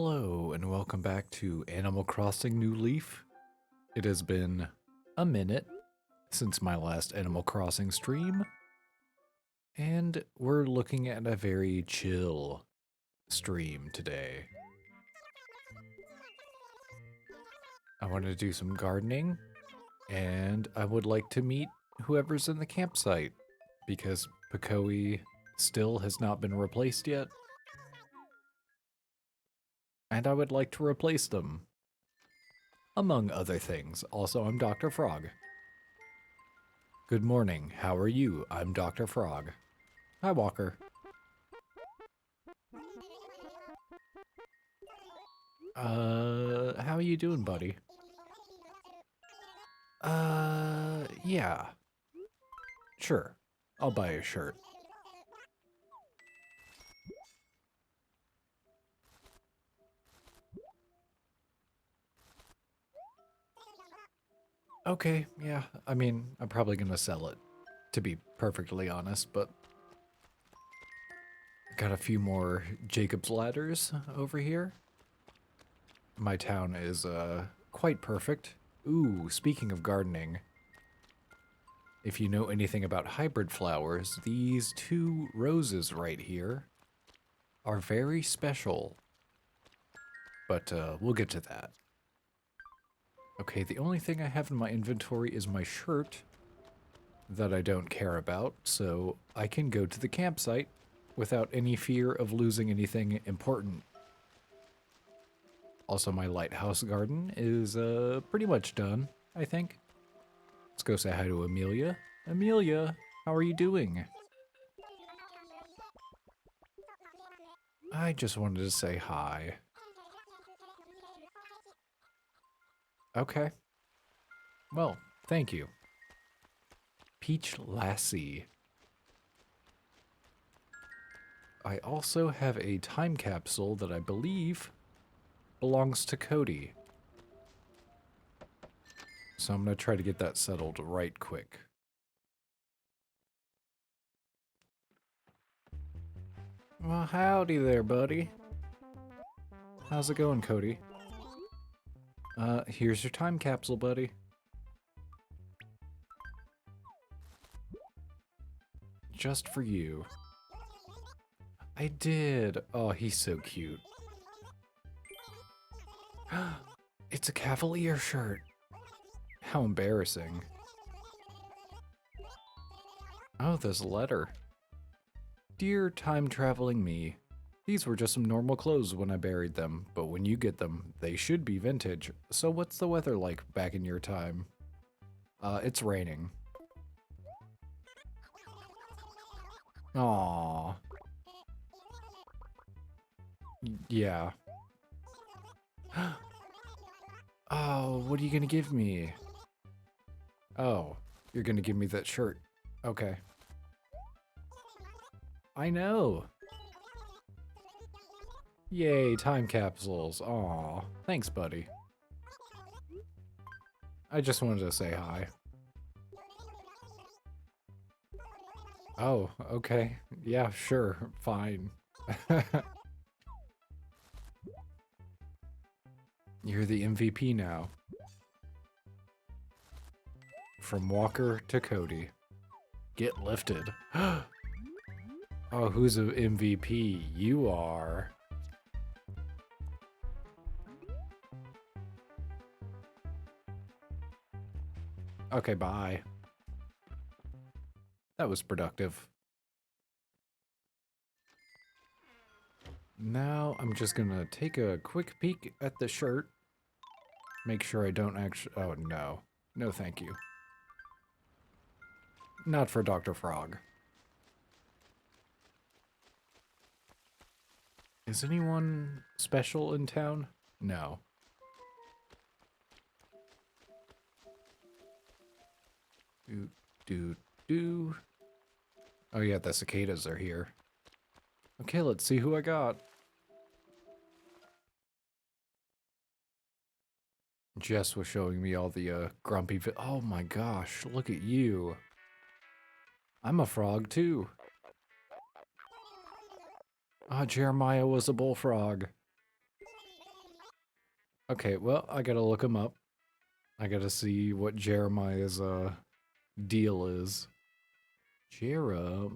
Hello and welcome back to Animal Crossing New Leaf. It has been a minute since my last Animal Crossing stream, and we're looking at a very chill stream today. I want to do some gardening, and I would like to meet whoever's in the campsite, because Pakoi still has not been replaced yet, and I would like to replace them. Among other things. Also, I'm Dr. Frog. Good morning. How are you? I'm Dr. Frog. Hi, Walker. How are you doing, buddy? Yeah. Sure. I'll buy a shirt. Okay, yeah. I mean, I'm probably gonna sell it, to be perfectly honest, but got a few more Jacob's ladders over here. My town is, quite perfect. Ooh, speaking of gardening, if you know anything about hybrid flowers, these two roses right here are very special. But, we'll get to that. Okay, the only thing I have in my inventory is my shirt that I don't care about, so I can go to the campsite without any fear of losing anything important. Also, my lighthouse garden is, pretty much done, I think. Let's go say hi to Amelia. Amelia, how are you doing? I just wanted to say hi. Okay. Well, thank you. Peach Lassie. I also have a time capsule that I believe belongs to Cody. So I'm going to try to get that settled right quick. Well, howdy there, buddy. How's it going, Cody? Here's your time capsule, buddy. Just for you. I did. Oh, he's so cute. It's a Cavalier shirt. How embarrassing. Oh, there's a letter. Dear time-traveling me, these were just some normal clothes when I buried them, but when you get them, they should be vintage. So what's the weather like back in your time? It's raining. Aww. Yeah. Oh, what are you gonna give me? Oh, you're gonna give me that shirt. Okay. I know. Yay, time capsules. Aw, thanks, buddy. I just wanted to say hi. Oh, okay. Yeah, sure. Fine. You're the MVP now. From Walker to Cody. Get lifted. Oh, who's an MVP? You are. Okay, bye. That was productive. Now I'm just gonna take a quick peek at the shirt. Make sure I don't actually... Oh, no. No, thank you. Not for Dr. Frog. Is anyone special in town? No. Do. Oh yeah, the cicadas are here. Okay, let's see who I got. Jess was showing me all the grumpy oh my gosh, look at you. I'm a frog too. Ah, Jeremiah was a bullfrog. Okay, well, I gotta look him up. I gotta see what Jeremiah's deal is. Jeremiah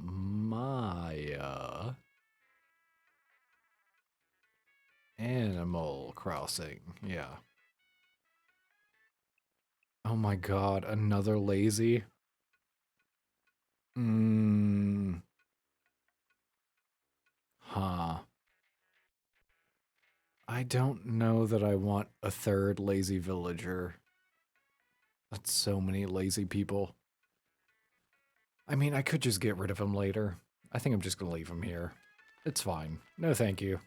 Animal Crossing. Yeah. Oh my god, another lazy. Mmm. Huh. I don't know that I want a third lazy villager. That's so many lazy people. I mean, I could just get rid of him later. I think I'm just gonna leave him here. It's fine. No thank you.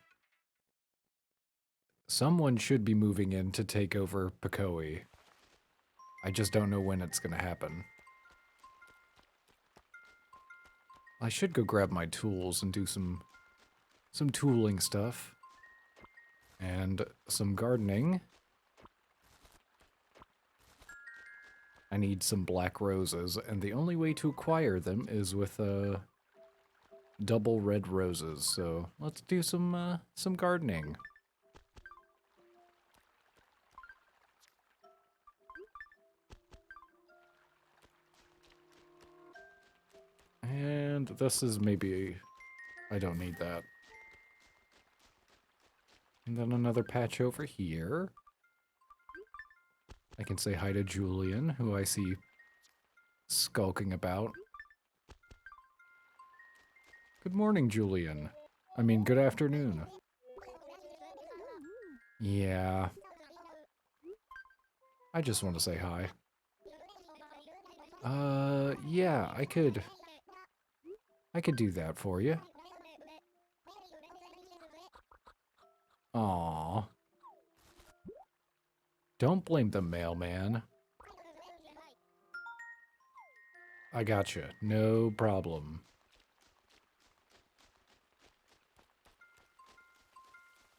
Someone should be moving in to take over Pekoi. I just don't know when it's gonna happen. I should go grab my tools and do some tooling stuff. And some gardening. I need some black roses, and the only way to acquire them is with double red roses. So let's do some gardening. And this is maybe... I don't need that. And then another patch over here. I can say hi to Julian, who I see skulking about. Good morning, Julian. I mean, good afternoon. Yeah. I just want to say hi. Yeah, I could do that for you. Aww. Don't blame the mailman. I gotcha. No problem.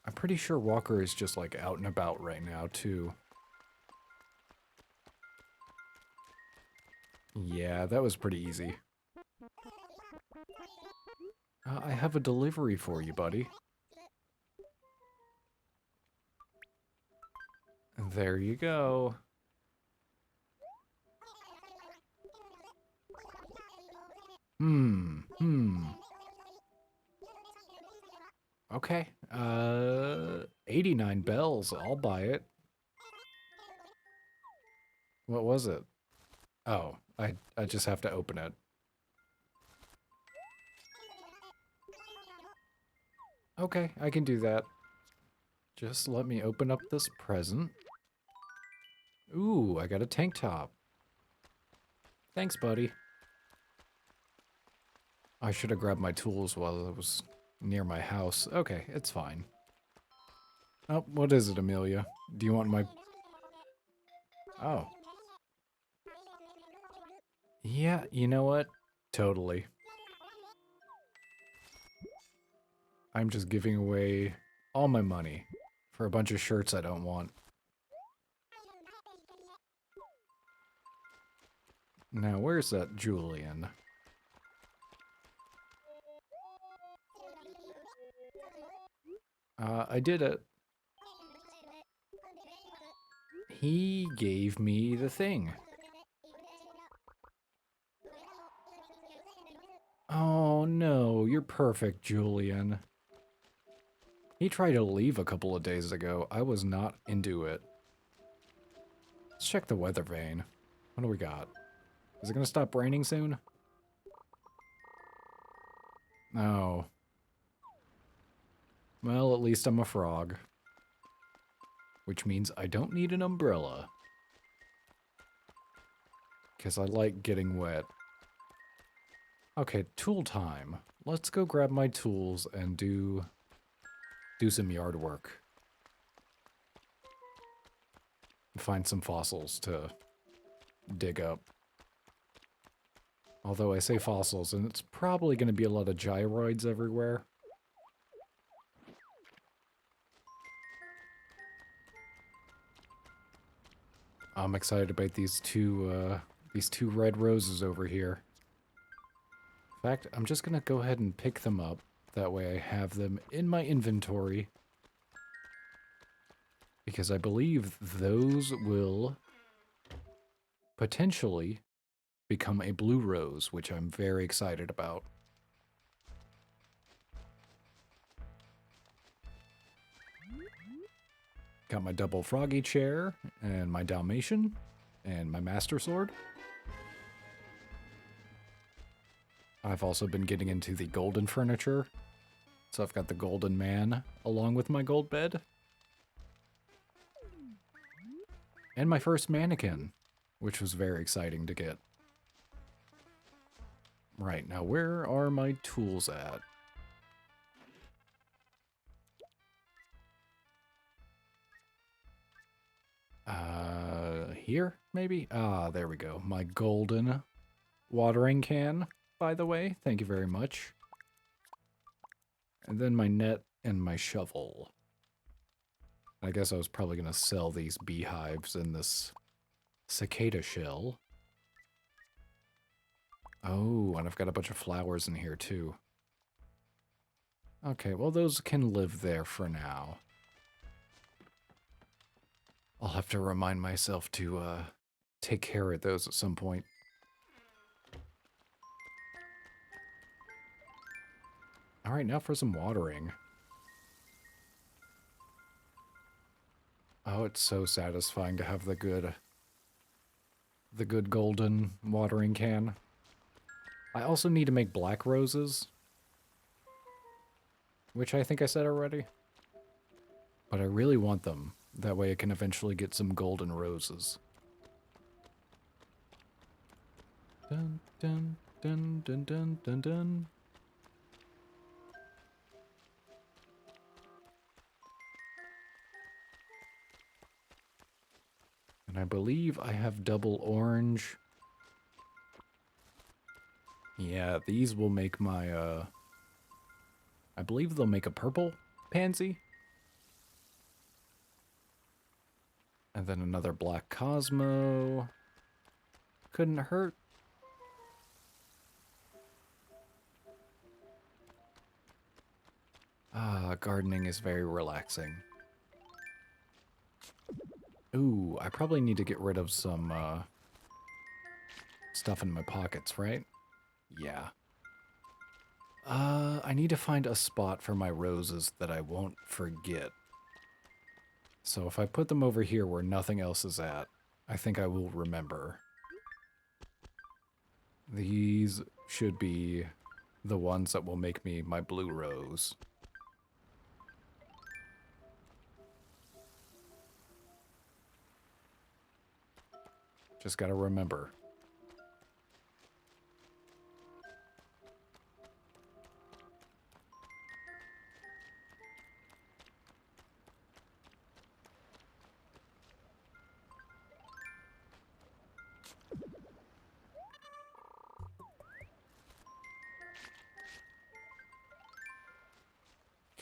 I'm pretty sure Walker is just like out and about right now, too. Yeah, that was pretty easy. I have a delivery for you, buddy. There you go. Hmm. 89 bells. I'll buy it. What was it? Oh, I just have to open it. Okay, I can do that. Just let me open up this present. Ooh, I got a tank top. Thanks, buddy. I should have grabbed my tools while I was near my house. Okay, it's fine. Oh, what is it, Amelia? Do you want my... Oh. Yeah, you know what? Totally. I'm just giving away all my money for a bunch of shirts I don't want. Now, where's that Julian? I did it. He gave me the thing. Oh no, you're perfect, Julian. He tried to leave a couple of days ago. I was not into it. Let's check the weather vane. What do we got? Is it gonna stop raining soon? No. Well, at least I'm a frog. Which means I don't need an umbrella. Because I like getting wet. Okay, tool time. Let's go grab my tools and do some yard work. Find some fossils to dig up. Although I say fossils, and it's probably going to be a lot of gyroids everywhere. I'm excited about these two red roses over here. In fact, I'm just going to go ahead and pick them up. That way I have them in my inventory. because I believe those will potentially become a blue rose, which I'm very excited about. Got my double froggy chair, and my Dalmatian, and my master sword. I've also been getting into the golden furniture, so I've got the golden man along with my gold bed. And my first mannequin, which was very exciting to get. Right, now where are my tools at? Here, maybe? Ah, there we go. My golden watering can, by the way. Thank you very much. And then my net and my shovel. I guess I was probably going to sell these beehives in this cicada shell. Oh, and I've got a bunch of flowers in here, too. Okay, well, those can live there for now. I'll have to remind myself to take care of those at some point. All right, now for some watering. Oh, it's so satisfying to have the good golden watering can. I also need to make black roses, which I think I said already. But I really want them. That way I can eventually get some golden roses. Dun, dun, dun, dun, dun, dun, dun. And I believe I have double orange. Yeah, these will make my, I believe they'll make a purple pansy. And then another black Cosmo. Couldn't hurt. Ah, gardening is very relaxing. Ooh, I probably need to get rid of some, stuff in my pockets, right? Yeah. I need to find a spot for my roses that I won't forget. So if I put them over here where nothing else is at, I think I will remember. These should be the ones that will make me my blue rose. Just gotta remember.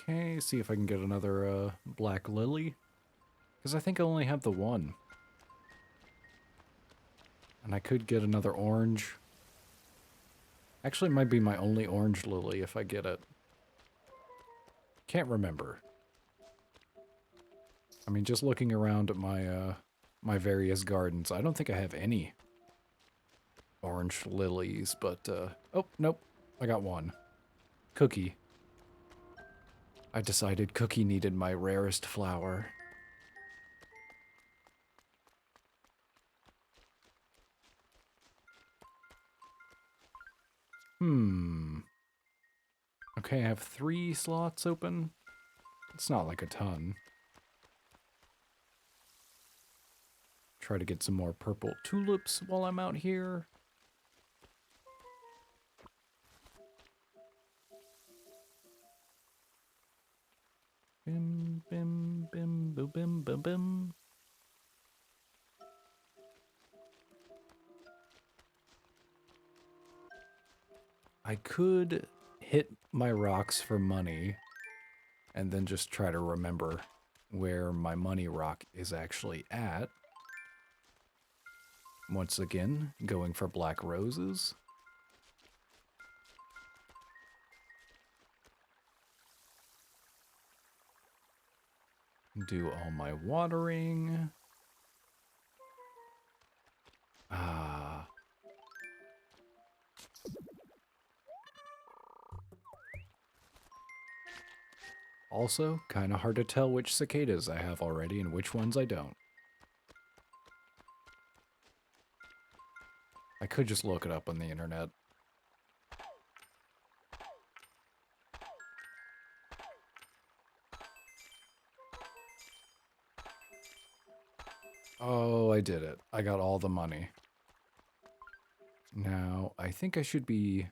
Okay, see if I can get another black lily. Because I think I only have the one. And I could get another orange. Actually, it might be my only orange lily if I get it. Can't remember. I mean, just looking around at my my various gardens, I don't think I have any orange lilies, but oh, nope. I got one. Cookie. I decided Cookie needed my rarest flower. Okay, I have 3 slots open. It's not like a ton. Try to get some more purple tulips while I'm out here. Bim, bim, bim, boom, bim, bim, bim. I could hit my rocks for money and then just try to remember where my money rock is actually at. Once again, going for black roses. Do all my watering. Ah. Also, kind of hard to tell which cicadas I have already and which ones I don't. I could just look it up on the internet. Oh, I did it. I got all the money. Now, I think I should be...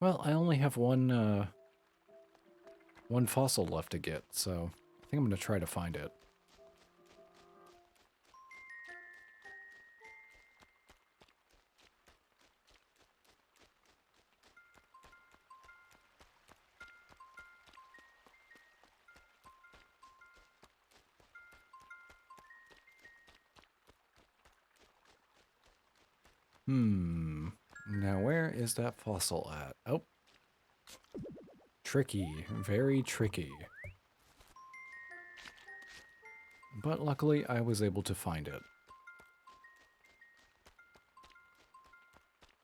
Well, I only have one fossil left to get, so I think I'm going to try to find it. Now where is that fossil at? Oh. Tricky. Very tricky. But luckily, I was able to find it.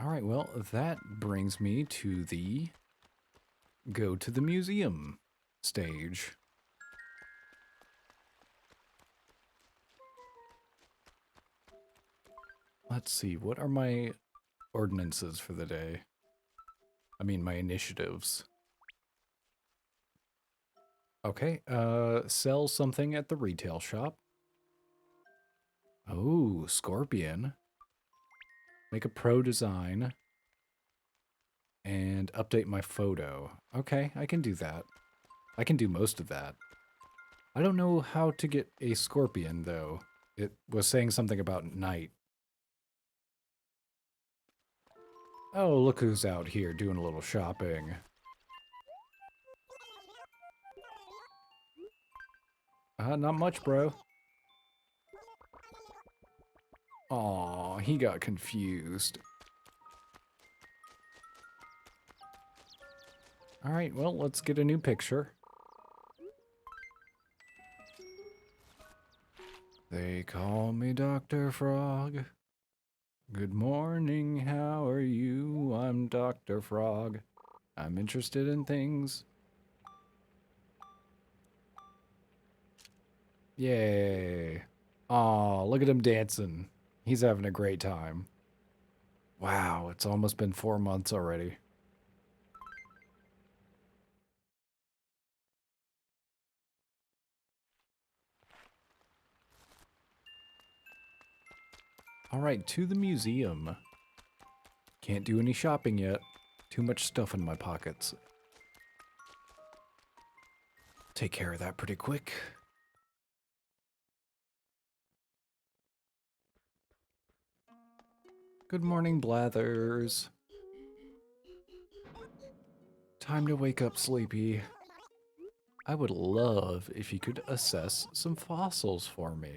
Alright, well, that brings me to the go to the museum stage. Let's see, what are my ordinances for the day? I mean, my initiatives. Okay, sell something at the retail shop. Oh, Scorpion. Make a pro design. And update my photo. Okay, I can do that. I can do most of that. I don't know how to get a Scorpion, though. It was saying something about night. Oh, look who's out here doing a little shopping. Not much, bro. Aw, he got confused. Alright, well, let's get a new picture. They call me Dr. Frog. Good morning, how are you? I'm Dr. Frog. I'm interested in things. Yay. Aw, look at him dancing. He's having a great time. Wow, it's almost been 4 months already. Alright, to the museum. Can't do any shopping yet. Too much stuff in my pockets. Take care of that pretty quick. Good morning, Blathers. Time to wake up, Sleepy. I would love if you could assess some fossils for me.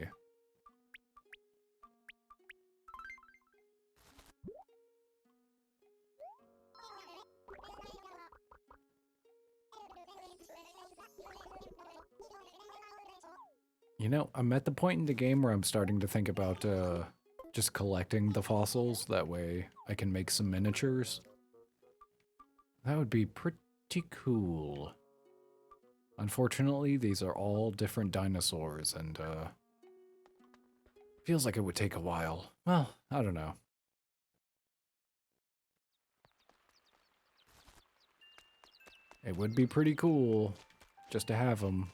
You know, I'm at the point in the game where I'm starting to think about just collecting the fossils. That way I can make some miniatures. That would be pretty cool. Unfortunately, these are all different dinosaurs, and feels like it would take a while. Well, I don't know. It would be pretty cool just to have them.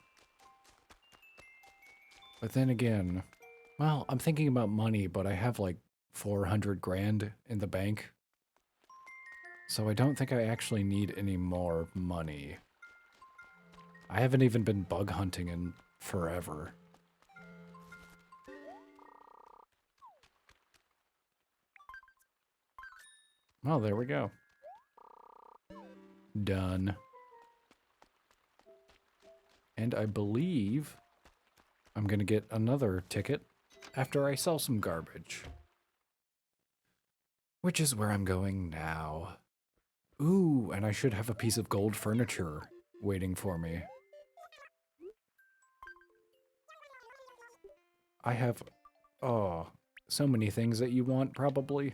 But then again, well, I'm thinking about money, but I have like 400 grand in the bank. So I don't think I actually need any more money. I haven't even been bug hunting in forever. Oh, there we go. Done. And I believe I'm gonna get another ticket after I sell some garbage. Which is where I'm going now. Ooh, and I should have a piece of gold furniture waiting for me. I have, oh, so many things that you want, probably.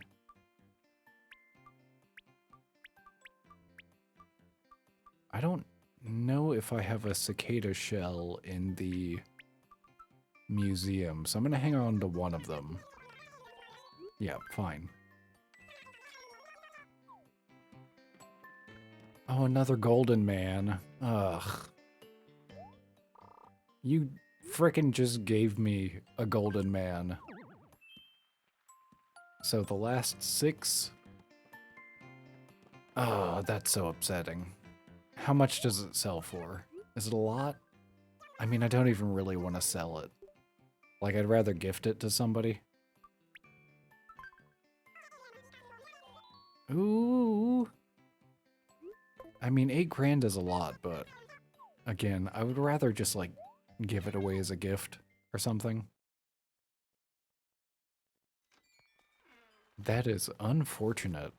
I don't know if I have a cicada shell in the museum, so I'm gonna hang on to one of them. Yeah, fine. Oh, another golden man. Ugh. You frickin' just gave me a golden man. So the last 6? Oh, that's so upsetting. How much does it sell for? Is it a lot? I mean, I don't even really want to sell it. Like, I'd rather gift it to somebody. Ooh. I mean, 8 grand is a lot, but again, I would rather just, like, give it away as a gift or something. That is unfortunate.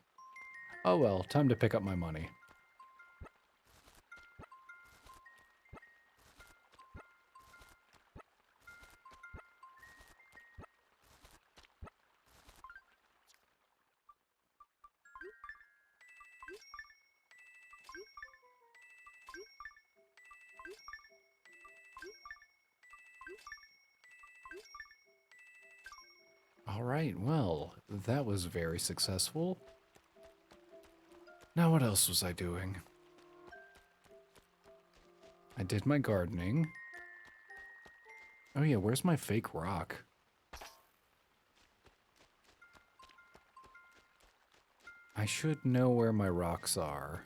Oh well, time to pick up my money. Alright, well, that was very successful. Now what else was I doing? I did my gardening. Oh yeah, where's my fake rock? I should know where my rocks are.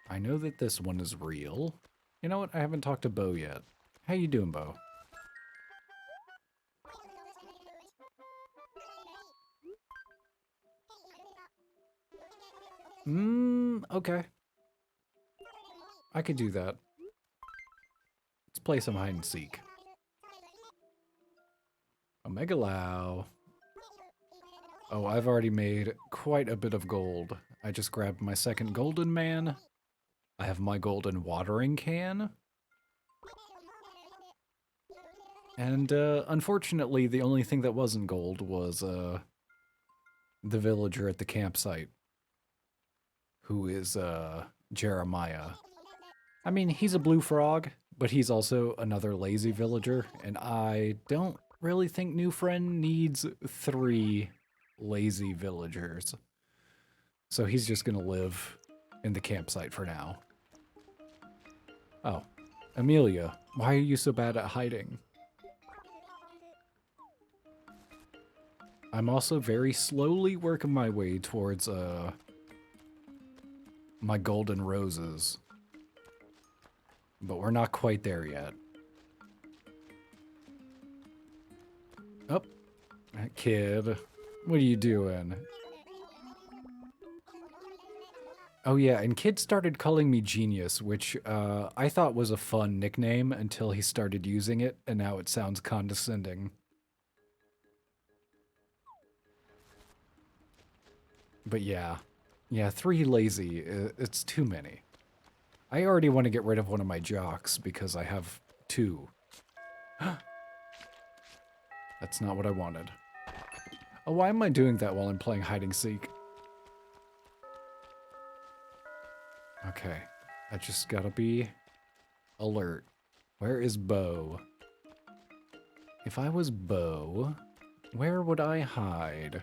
I know that this one is real. You know what? I haven't talked to Bo yet. How you doing, Bo? Okay. I could do that. Let's play some hide and seek. Omega Lao. Oh, I've already made quite a bit of gold. I just grabbed my second golden man. I have my golden watering can. And unfortunately, the only thing that wasn't gold was the villager at the campsite, who is Jeremiah. I mean, he's a blue frog, but he's also another lazy villager, and I don't really think New Friend needs 3 lazy villagers. So he's just gonna live in the campsite for now. Oh, Amelia, why are you so bad at hiding? I'm also very slowly working my way towards my golden roses. But we're not quite there yet. Oh, that kid. What are you doing? Oh yeah, and kids started calling me Genius, which I thought was a fun nickname until he started using it, and now it sounds condescending. But yeah. Yeah, 3 lazy, it's too many. I already want to get rid of one of my jocks because I have 2. That's not what I wanted. Oh, why am I doing that while I'm playing hide and seek? Okay, I just gotta be alert. Where is Bo? If I was Bo, where would I hide?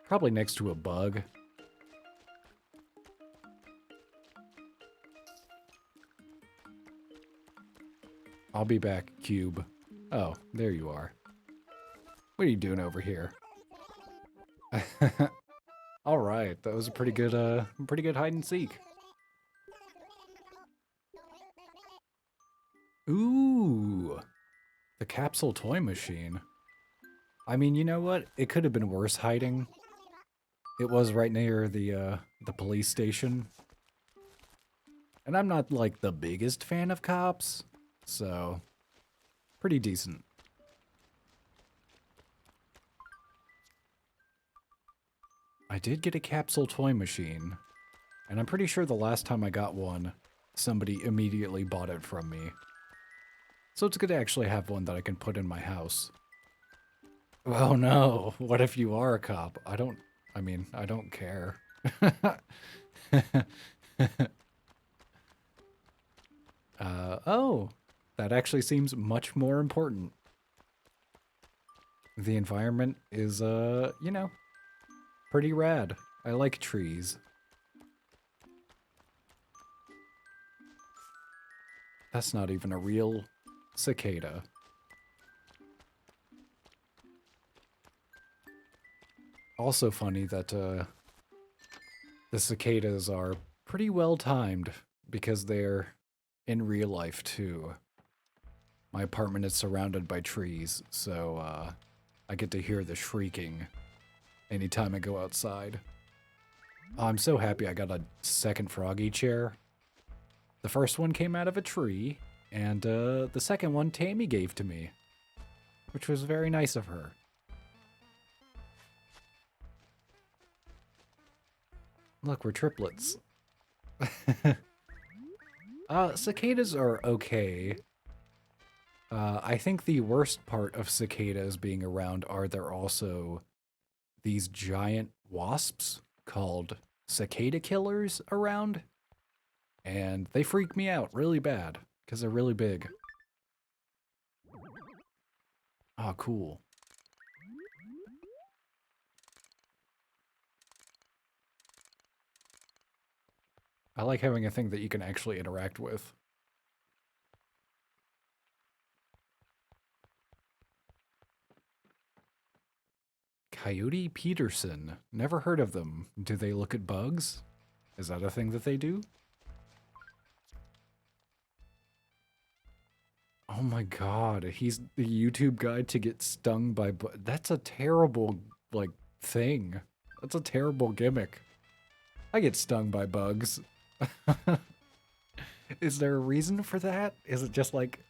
Probably next to a bug. I'll be back, Cube. Oh, there you are. What are you doing over here? All right, that was a pretty good hide and seek. Ooh, the capsule toy machine. I mean, you know what? It could have been worse hiding. It was right near the police station. And I'm not, like, the biggest fan of cops, so pretty decent. I did get a capsule toy machine, and I'm pretty sure the last time I got one, somebody immediately bought it from me. So it's good to actually have one that I can put in my house. Oh no, what if you are a cop? I mean, I don't care. Oh, that actually seems much more important. The environment is, you know, pretty rad. I like trees. That's not even a real cicada. Also funny that, the cicadas are pretty well timed because they're in real life too. My apartment is surrounded by trees, so, I get to hear the shrieking anytime I go outside. Oh, I'm so happy I got a second froggy chair. The first one came out of a tree, and the second one Tammy gave to me, which was very nice of her. Look, we're triplets. Cicadas are okay. I think the worst part of cicadas being around are there also these giant wasps called cicada killers around, and they freak me out really bad because they're really big. Oh, cool. I like having a thing that you can actually interact with. Coyote Peterson. Never heard of them. Do they look at bugs? Is that a thing that they do? Oh my god, he's the YouTube guide to get stung by bugs. That's a terrible, like, thing. That's a terrible gimmick. I get stung by bugs. Is there a reason for that? Is it just like,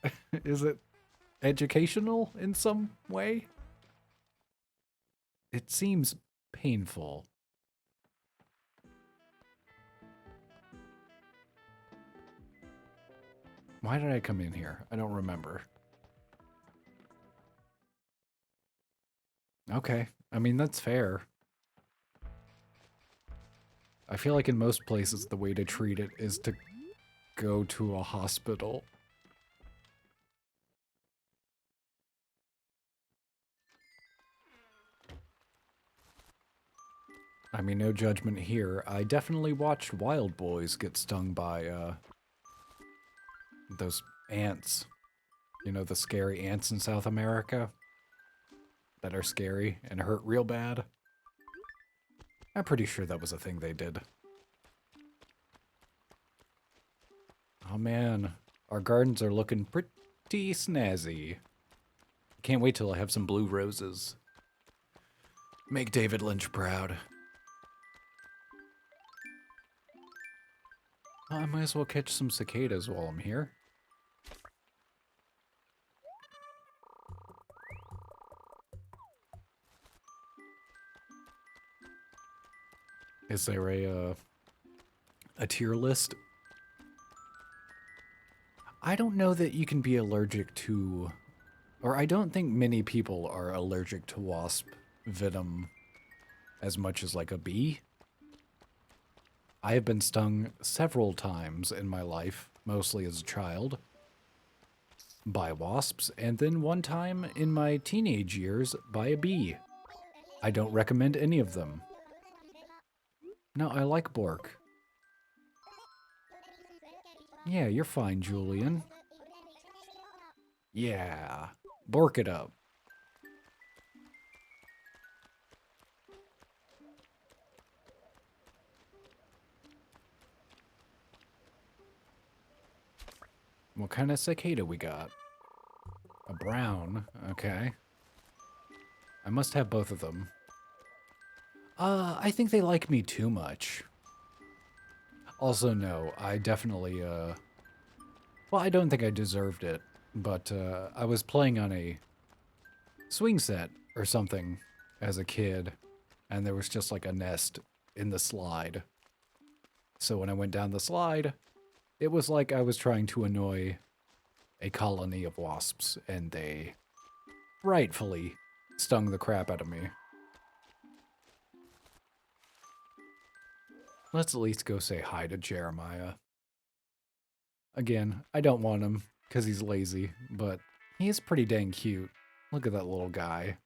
is it educational in some way? It seems painful. Why did I come in here? I don't remember. Okay, I mean, that's fair. I feel like in most places the way to treat it is to go to a hospital. I mean, no judgment here. I definitely watched wild boys get stung by, those ants. You know, the scary ants in South America? That are scary and hurt real bad. I'm pretty sure that was a thing they did. Oh man, our gardens are looking pretty snazzy. Can't wait till I have some blue roses. Make David Lynch proud. Oh, I might as well catch some cicadas while I'm here. Is there a tier list? I don't know that you can be allergic to, or I don't think many people are allergic to wasp venom as much as like a bee. I have been stung several times in my life, mostly as a child, by wasps, and then one time in my teenage years by a bee. I don't recommend any of them. No, I like Bork. Yeah, you're fine, Julian. Yeah, Bork it up. What kind of cicada we got? A brown, okay. I must have both of them. I think they like me too much. Also, no, I definitely, well, I don't think I deserved it, but, I was playing on a swing set or something as a kid, and there was just like a nest in the slide. So when I went down the slide, it was like I was trying to annoy a colony of wasps, and they rightfully stung the crap out of me. Let's at least go say hi to Jeremiah. Again, I don't want him because he's lazy, but he is pretty dang cute. Look at that little guy.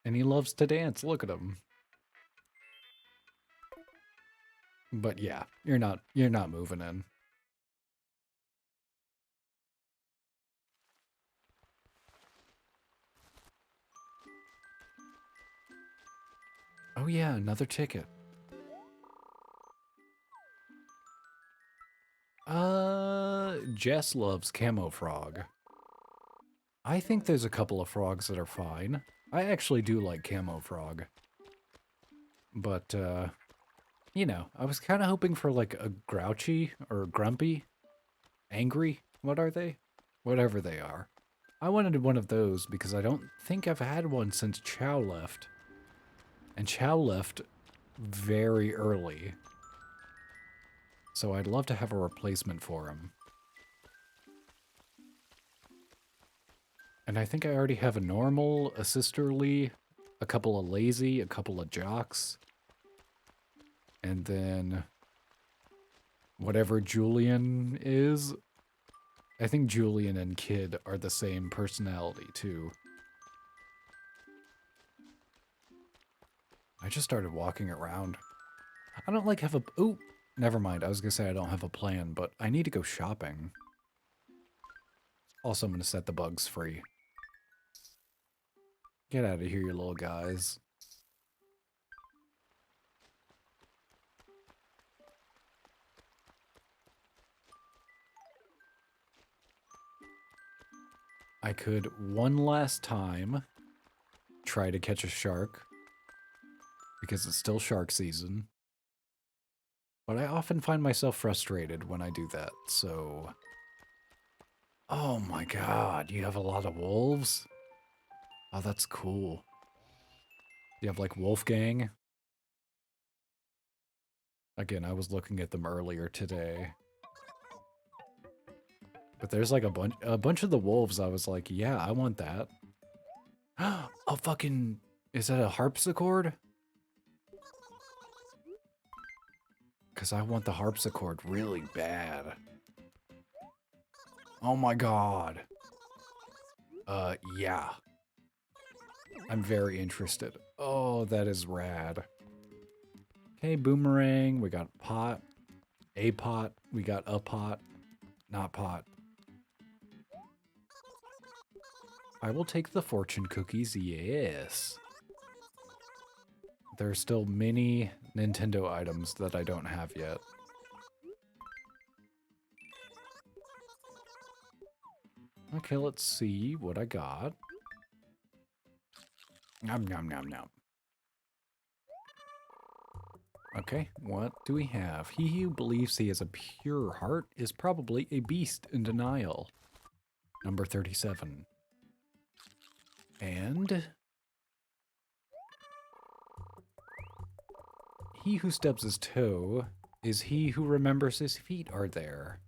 And he loves to dance. Look at him. But yeah, you're not moving in. Oh yeah, another ticket. Jess loves Camo Frog. I think there's a couple of frogs that are fine. I actually do like Camo Frog. But, you know, I was kind of hoping for like a grouchy or grumpy, angry. What are they? Whatever they are. I wanted one of those because I don't think I've had one since Chow left. And Chow left very early. So I'd love to have a replacement for him. And I think I already have a normal, a sisterly, a couple of lazy, a couple of jocks. And then whatever Julian is. I think Julian and Kid are the same personality too. I just started walking around. I don't like have a... Ooh, never mind. I was gonna say I don't have a plan, but I need to go shopping. Also, I'm gonna set the bugs free. Get out of here, you little guys. I could, one last time, try to catch a shark. Because it's still shark season. But I often find myself frustrated when I do that, so... Oh my god, you have a lot of wolves? Oh, that's cool. You have, like, Wolfgang? Again, I was looking at them earlier today. But there's, like, a bunch of the wolves, I was like, yeah, I want that. Oh, fucking... Is that a harpsichord? Because I want the harpsichord really bad. Oh my god. Yeah. I'm very interested. Oh, that is rad. Okay, boomerang. We got pot. A pot. We got a pot. Not pot. I will take the fortune cookies, yes. There are still many Nintendo items that I don't have yet. Okay, let's see what I got. Nom nom nom nom. Okay, what do we have? He who believes he has a pure heart is probably a beast in denial. Number 37. And... he who stubs his toe is he who remembers his feet are there.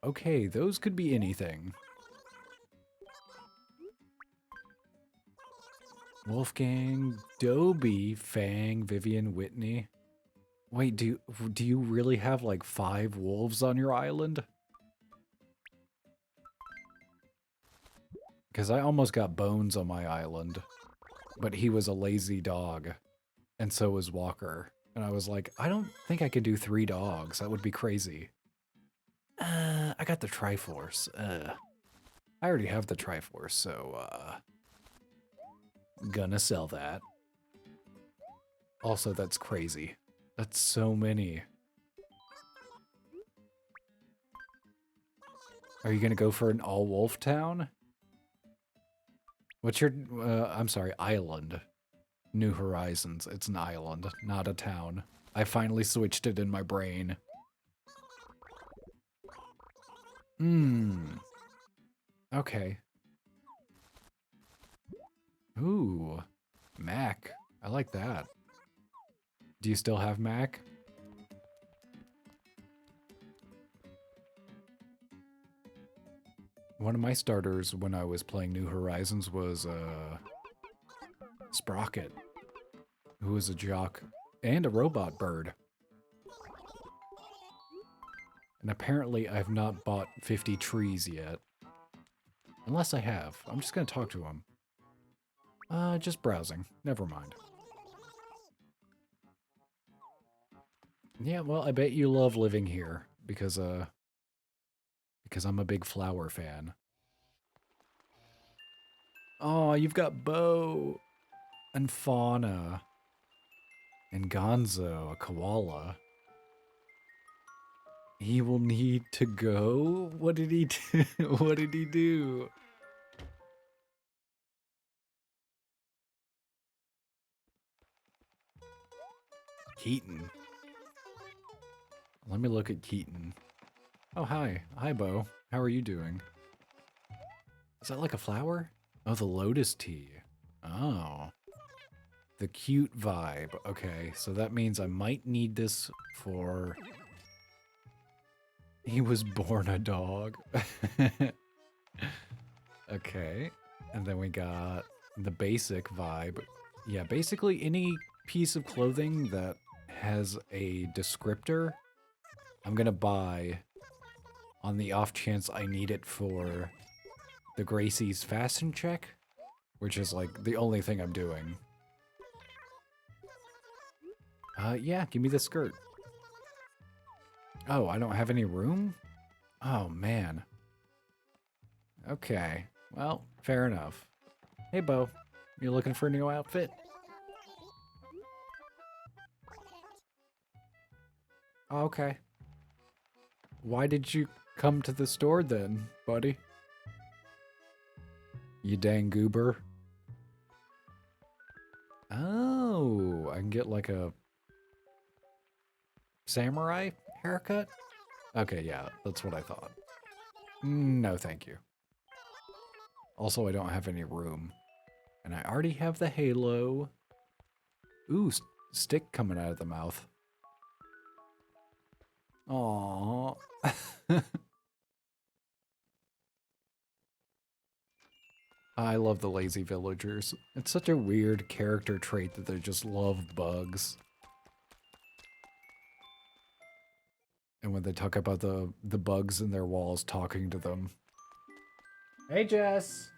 Okay, those could be anything. Wolfgang, Dobie, Fang, Vivian, Whitney. Wait, do you really have like 5 wolves on your island? Because I almost got Bones on my island, but he was a lazy dog, and so was Walker. And I was like, I don't think I can do 3 dogs. That would be crazy. I got the Triforce. I already have the Triforce, so, gonna sell that. Also, that's crazy. That's so many. Are you gonna go for an all-wolf town? What's your, I'm sorry, island. New Horizons. It's an island, not a town. I finally switched it in my brain. Okay. Ooh. Mac. I like that. Do you still have Mac? One of my starters when I was playing New Horizons was Sprocket, who was a jock and a robot bird. And apparently I've not bought 50 trees yet. Unless I have. I'm just gonna talk to him. Just browsing. Never mind. Yeah, well, I bet you love living here because I'm a big flower fan. Oh, you've got Bo and Fauna and Gonzo, a koala. He will need to go? What did he do? What did he do? Keaton. Let me look at Keaton. Oh, hi. Hi, Bo. How are you doing? Is that like a flower? Oh, the lotus tea. Oh. The cute vibe. Okay, so that means I might need this for... He was born a dog. Okay. And then we got the basic vibe. Yeah, basically any piece of clothing that has a descriptor, I'm gonna buy on the off chance I need it for the Gracie's fasten check, which is like the only thing I'm doing. Yeah, give me the skirt. Oh, I don't have any room? Oh, man. Okay, well, fair enough. Hey, Bo, you looking for a new outfit? Oh, okay. Why did you come to the store then, buddy? You dang goober. Oh, I can get like a samurai haircut? Okay, yeah, that's what I thought. No, thank you. Also, I don't have any room. And I already have the halo. Ooh, stick coming out of the mouth. Aww. I love the lazy villagers. It's such a weird character trait that they just love bugs. And when they talk about the bugs in their walls talking to them. Hey, Jess.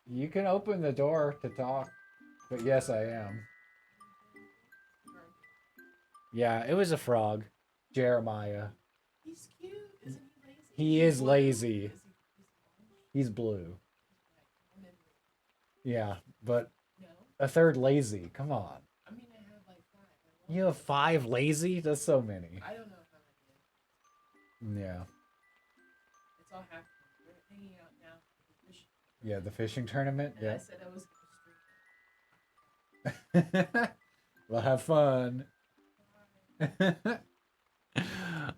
You can open the door to talk. But yes, I am. Yeah, it was a frog. Jeremiah. He's cute, isn't he lazy? He is lazy. He's blue. Yeah, but No? a third lazy. Come on. I mean, I have like 5. You have 5 lazy? That's so many. I don't know how many. Yeah. It's all happening. We're hanging out now for the fishing. Yeah, the fishing tournament. And Yeah. I said I was going to stream it. We'll have fun.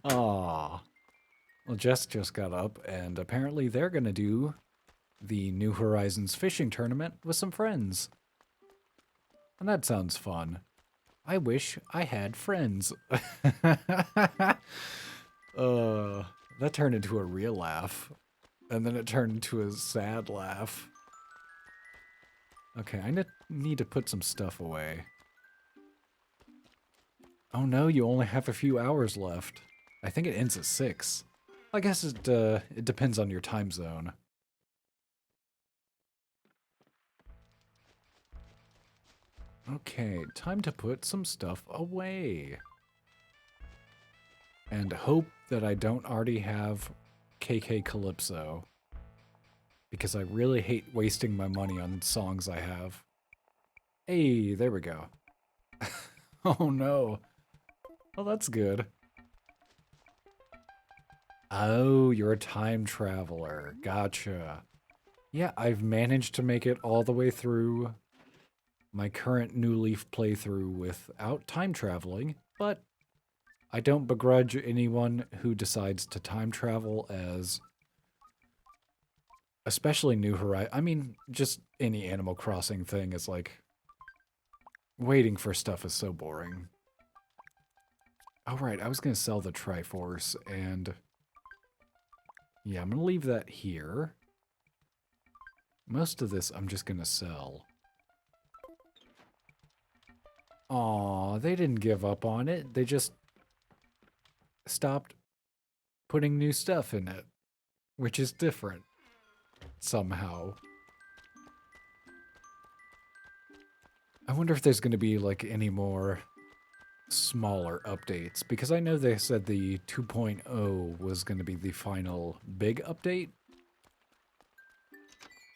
Aw. Well, Jess just got up, and apparently they're gonna do the New Horizons fishing tournament with some friends. And that sounds fun. I wish I had friends. That turned into a real laugh. And then it turned into a sad laugh. Okay, I need to put some stuff away. Oh no, you only have a few hours left. I think it ends at 6. I guess it depends on your time zone. Okay, time to put some stuff away. And hope that I don't already have KK Calypso. Because I really hate wasting my money on songs I have. Hey, there we go. Oh no. Well, that's good. Oh, you're a time traveler. Gotcha. Yeah, I've managed to make it all the way through my current New Leaf playthrough without time traveling, but I don't begrudge anyone who decides to time travel as... Especially New Horizons. I mean, just any Animal Crossing thing is like... Waiting for stuff is so boring. All right, I was going to sell the Triforce, and yeah, I'm going to leave that here. Most of this I'm just going to sell. Aw, they didn't give up on it. They just stopped putting new stuff in it, which is different somehow. I wonder if there's going to be like any more smaller updates, because I know they said the 2.0 was going to be the final big update.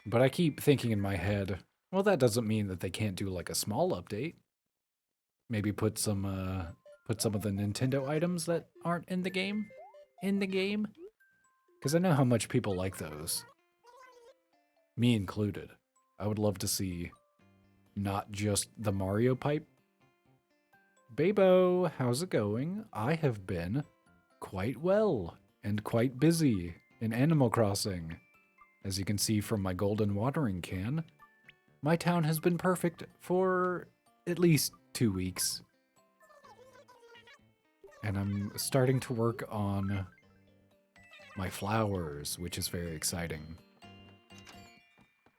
But I keep thinking in my head, well, that doesn't mean that they can't do like a small update. Maybe put some of the Nintendo items that aren't in the game in the game, because I know how much people like those. Me included. I would love to see not just the Mario pipe. Babo, how's it going? I have been quite well and quite busy in Animal Crossing. As you can see from my golden watering can, my town has been perfect for at least 2 weeks. And I'm starting to work on my flowers, which is very exciting.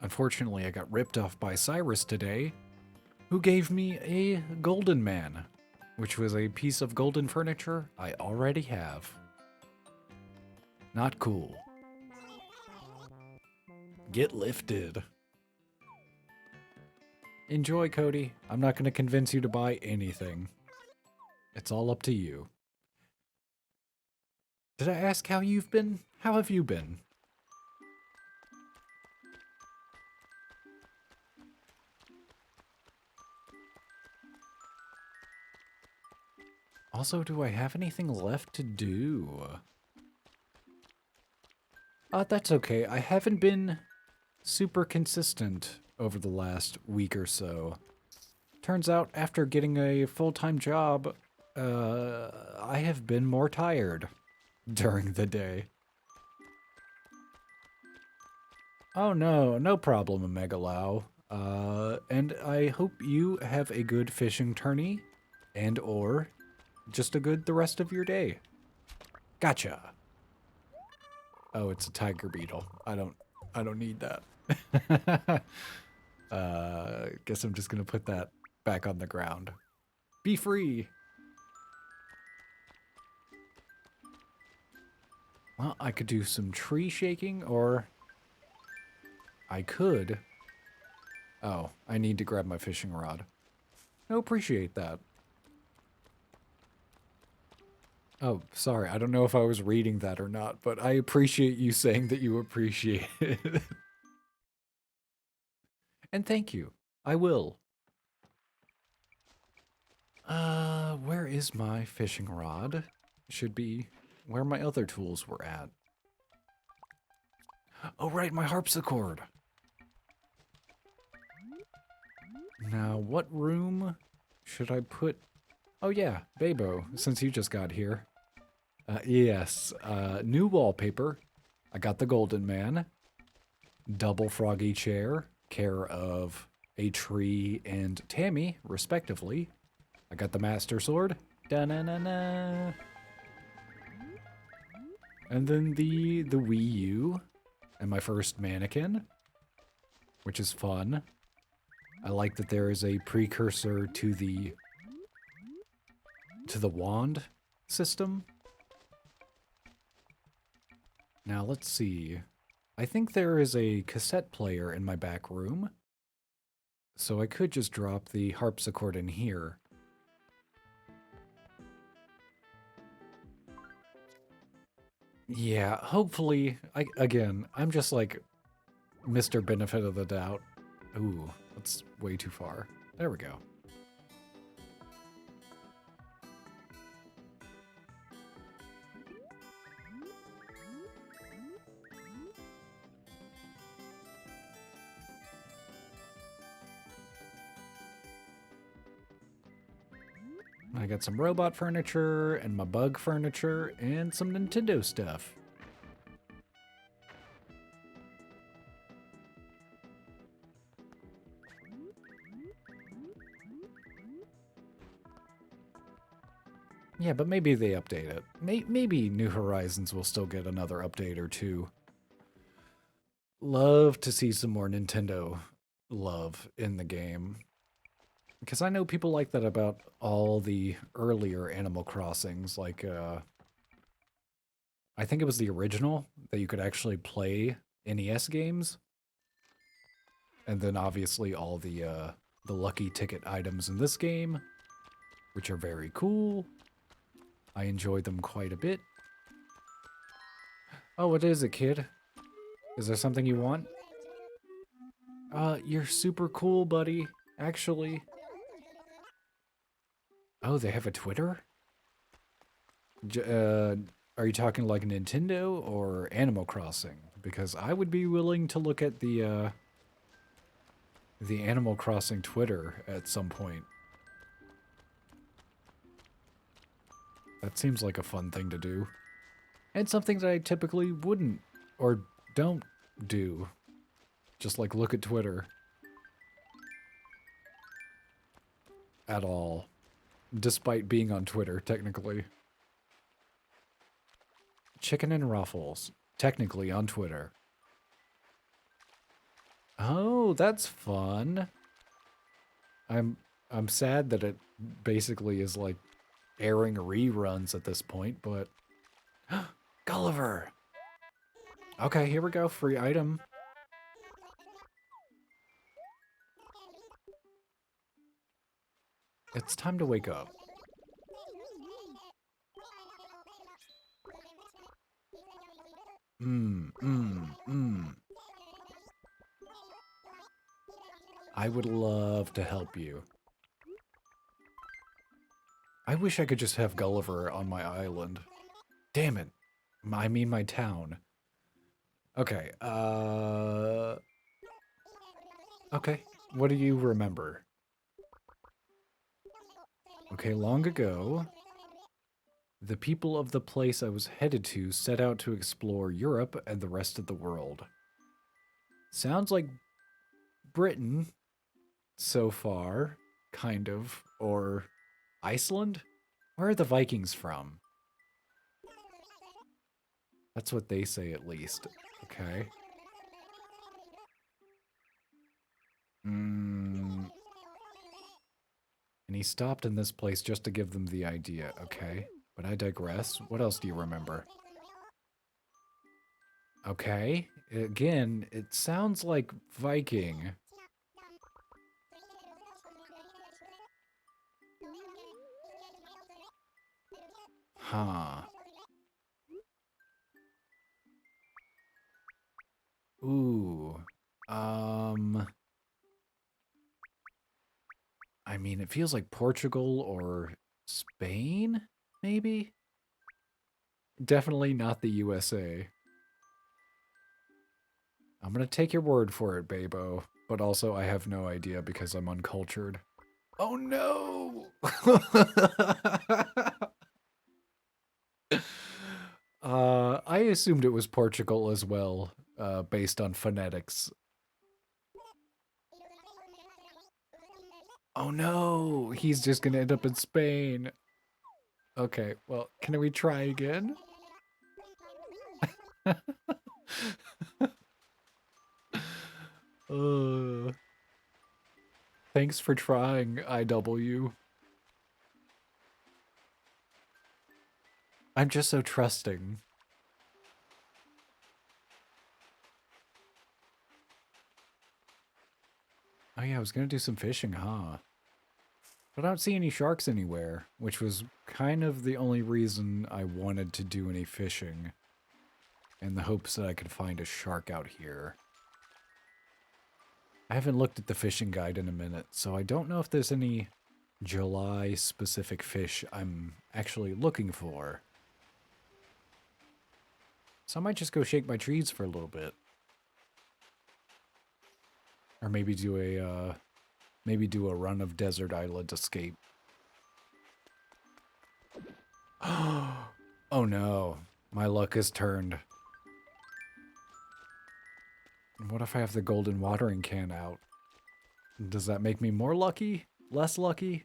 Unfortunately, I got ripped off by Cyrus today, who gave me a golden man, which was a piece of golden furniture I already have. Not cool. Get lifted. Enjoy, Cody. I'm not going to convince you to buy anything. It's all up to you. Did I ask how you've been? How have you been? Also, do I have anything left to do? That's okay. I haven't been super consistent over the last week or so. Turns out, after getting a full-time job, I have been more tired during the day. Oh no, no problem, Megalau. And I hope you have a good fishing tourney, and or just a good the rest of your day. Gotcha. Oh, it's a tiger beetle. I don't need that. Guess I'm just gonna put that back on the ground. Be free. Well, I could do some tree shaking, or I could... Oh, I need to grab my fishing rod. No, appreciate that. Oh, sorry, I don't know if I was reading that or not, but I appreciate you saying that you appreciate it. And thank you. I will. Where is my fishing rod? Should be where my other tools were at. Oh, right, my harpsichord. Now, what room should I put? Oh yeah, Babo, since you just got here. Yes, new wallpaper. I got the Golden Man. Double froggy chair, care of a tree and Tammy, respectively. I got the Master Sword. Da-na-na-na. And then the Wii U. And my first mannequin. Which is fun. I like that there is a precursor to the wand system. Now let's see. I think there is a cassette player in my back room. So I could just drop the harpsichord in here. Yeah, hopefully, I'm just like Mr. Benefit of the Doubt. Ooh, that's way too far. There we go. I got some robot furniture and my bug furniture and some Nintendo stuff. Yeah, but maybe they update it. Maybe New Horizons will still get another update or two. Love to see some more Nintendo love in the game. Because I know people like that about all the earlier Animal Crossings, like, I think it was the original that you could actually play NES games. And then obviously all the lucky ticket items in this game, which are very cool. I enjoyed them quite a bit. Oh, what is it, kid? Is there something you want? You're super cool, buddy, actually. Oh, they have a Twitter? Are you talking like Nintendo or Animal Crossing? Because I would be willing to look at the Animal Crossing Twitter at some point. That seems like a fun thing to do. And something that I typically wouldn't or don't do. Just like look at Twitter. At all. Despite being on Twitter, technically. Chicken and Ruffles. Technically on Twitter. Oh, that's fun. I'm sad that it basically is like airing reruns at this point, but Gulliver. Okay, here we go. Free item. It's time to wake up. I would love to help you. I wish I could just have Gulliver on my island. Damn it. I mean my town. Okay, okay, what do you remember? Okay, long ago, the people of the place I was headed to set out to explore Europe and the rest of the world. Sounds like Britain so far, kind of, or Iceland? Where are the Vikings from? That's what they say, at least. Okay. And he stopped in this place just to give them the idea. Okay. But I digress. What else do you remember? Okay. Again, it sounds like Viking. Huh. Ooh. I mean, it feels like Portugal or Spain, maybe? Definitely not the USA. I'm gonna take your word for it, Babo. But also, I have no idea because I'm uncultured. Oh no! I assumed it was Portugal as well, based on phonetics. Oh no! He's just gonna end up in Spain. Okay, well, can we try again? uh, Thanks for trying, IW. I'm just so trusting. Oh yeah, I was gonna do some fishing, huh? But I don't see any sharks anywhere, which was kind of the only reason I wanted to do any fishing, in the hopes that I could find a shark out here. I haven't looked at the fishing guide in a minute, so I don't know if there's any July-specific fish I'm actually looking for. So I might just go shake my trees for a little bit. Or maybe do a run of Desert Island Escape. Oh no, my luck has turned. What if I have the golden watering can out? Does that make me more lucky? Less lucky?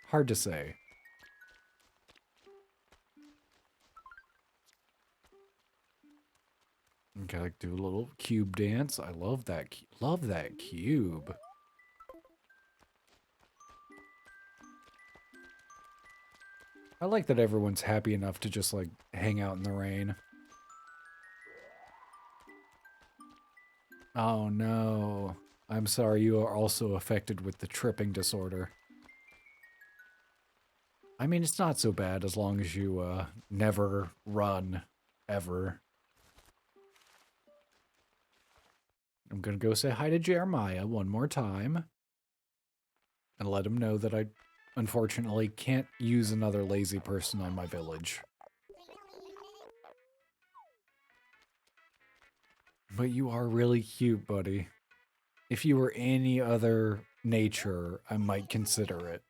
Hard to say. Gotta do a little cube dance. I love that. Love that cube. I like that everyone's happy enough to just like hang out in the rain. Oh no. I'm sorry you are also affected with the tripping disorder. I mean, it's not so bad as long as you never run ever. I'm gonna go say hi to Jeremiah one more time and let him know that I unfortunately can't use another lazy person on my village. But you are really cute, buddy. If you were any other nature, I might consider it.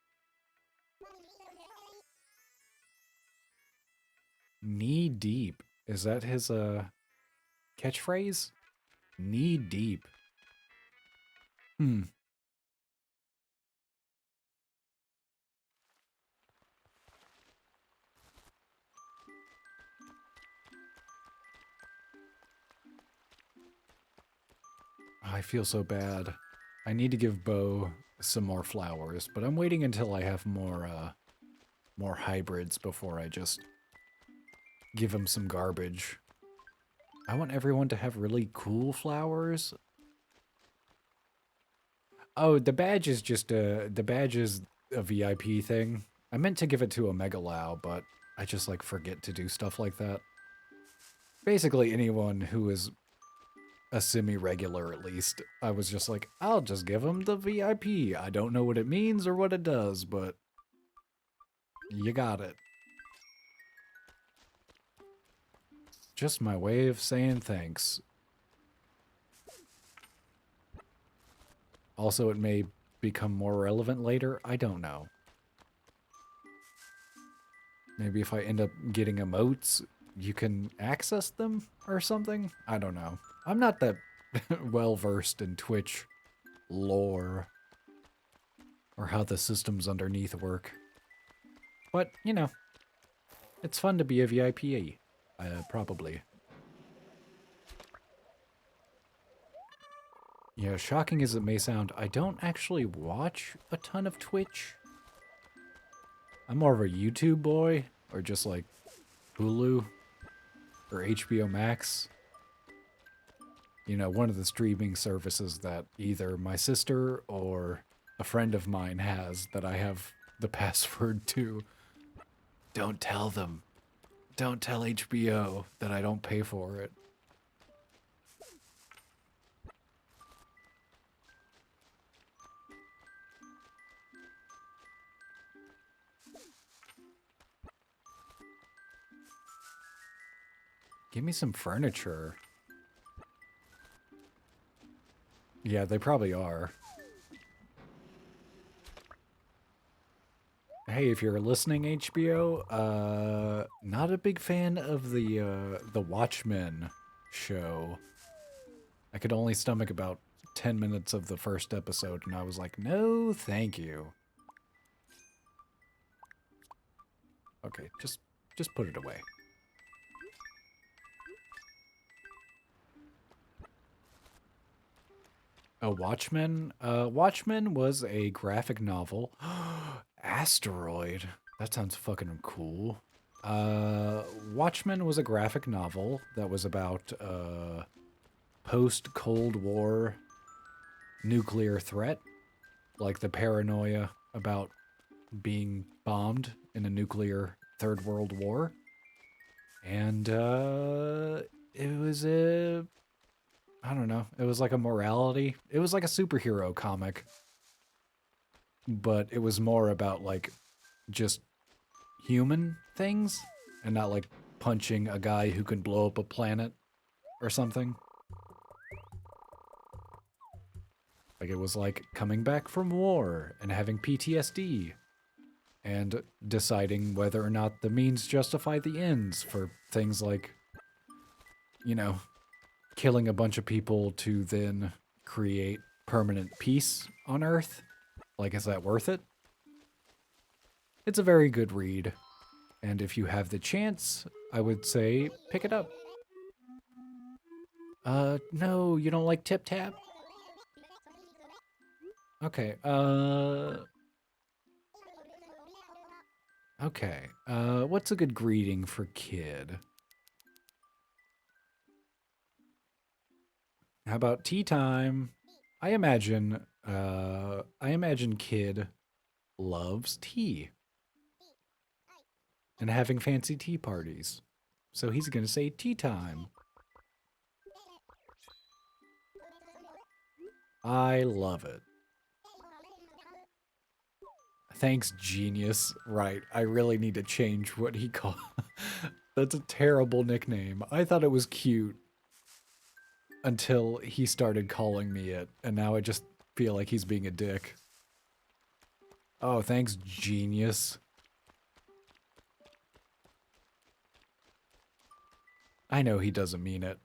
Knee deep. Is that his catchphrase? Knee deep. Hmm. I feel so bad. I need to give Bo some more flowers, but I'm waiting until I have more hybrids before I just give him some garbage. I want everyone to have really cool flowers. Oh, the badge is just the badge is a VIP thing. I meant to give it to a Megalau, but I just like forget to do stuff like that. Basically anyone who is a semi-regular at least, I was just like, I'll just give him the VIP. I don't know what it means or what it does, but you got it. Just my way of saying thanks. Also, it may become more relevant later. I don't know. Maybe if I end up getting emotes, you can access them or something? I don't know. I'm not that well-versed in Twitch lore or how the systems underneath work. But, you know, it's fun to be a VIP, probably. Yeah, shocking as it may sound, I don't actually watch a ton of Twitch. I'm more of a YouTube boy, or just like Hulu, or HBO Max. You know, one of the streaming services that either my sister or a friend of mine has that I have the password to. Don't tell them. Don't tell HBO that I don't pay for it. Give me some furniture. Yeah, they probably are. Hey, if you're listening, HBO, not a big fan of the Watchmen show. I could only stomach about 10 minutes of the first episode, and I was like, no, thank you. Okay, just put it away. Oh, Watchmen? Watchmen was a graphic novel. Asteroid. That sounds fucking cool. Watchmen was a graphic novel that was about, post-Cold War nuclear threat. Like the paranoia about being bombed in a nuclear third world war. And, it was a... I don't know. It was like a morality. It was like a superhero comic. But it was more about, like, just human things. And not, like, punching a guy who can blow up a planet or something. Like, it was like coming back from war and having PTSD. And deciding whether or not the means justify the ends for things like, you know, killing a bunch of people to then create permanent peace on Earth. Like, is that worth it? It's a very good read. And if you have the chance, I would say pick it up. No, you don't like Tip Tap? Okay, okay. What's a good greeting for kid? How about tea time? I imagine kid loves tea and having fancy tea parties. So he's gonna say tea time. I love it. Thanks, genius. Right, I really need to change what he called. That's a terrible nickname. I thought it was cute until he started calling me it, and now I just feel like he's being a dick. Oh, thanks, genius. I know he doesn't mean it.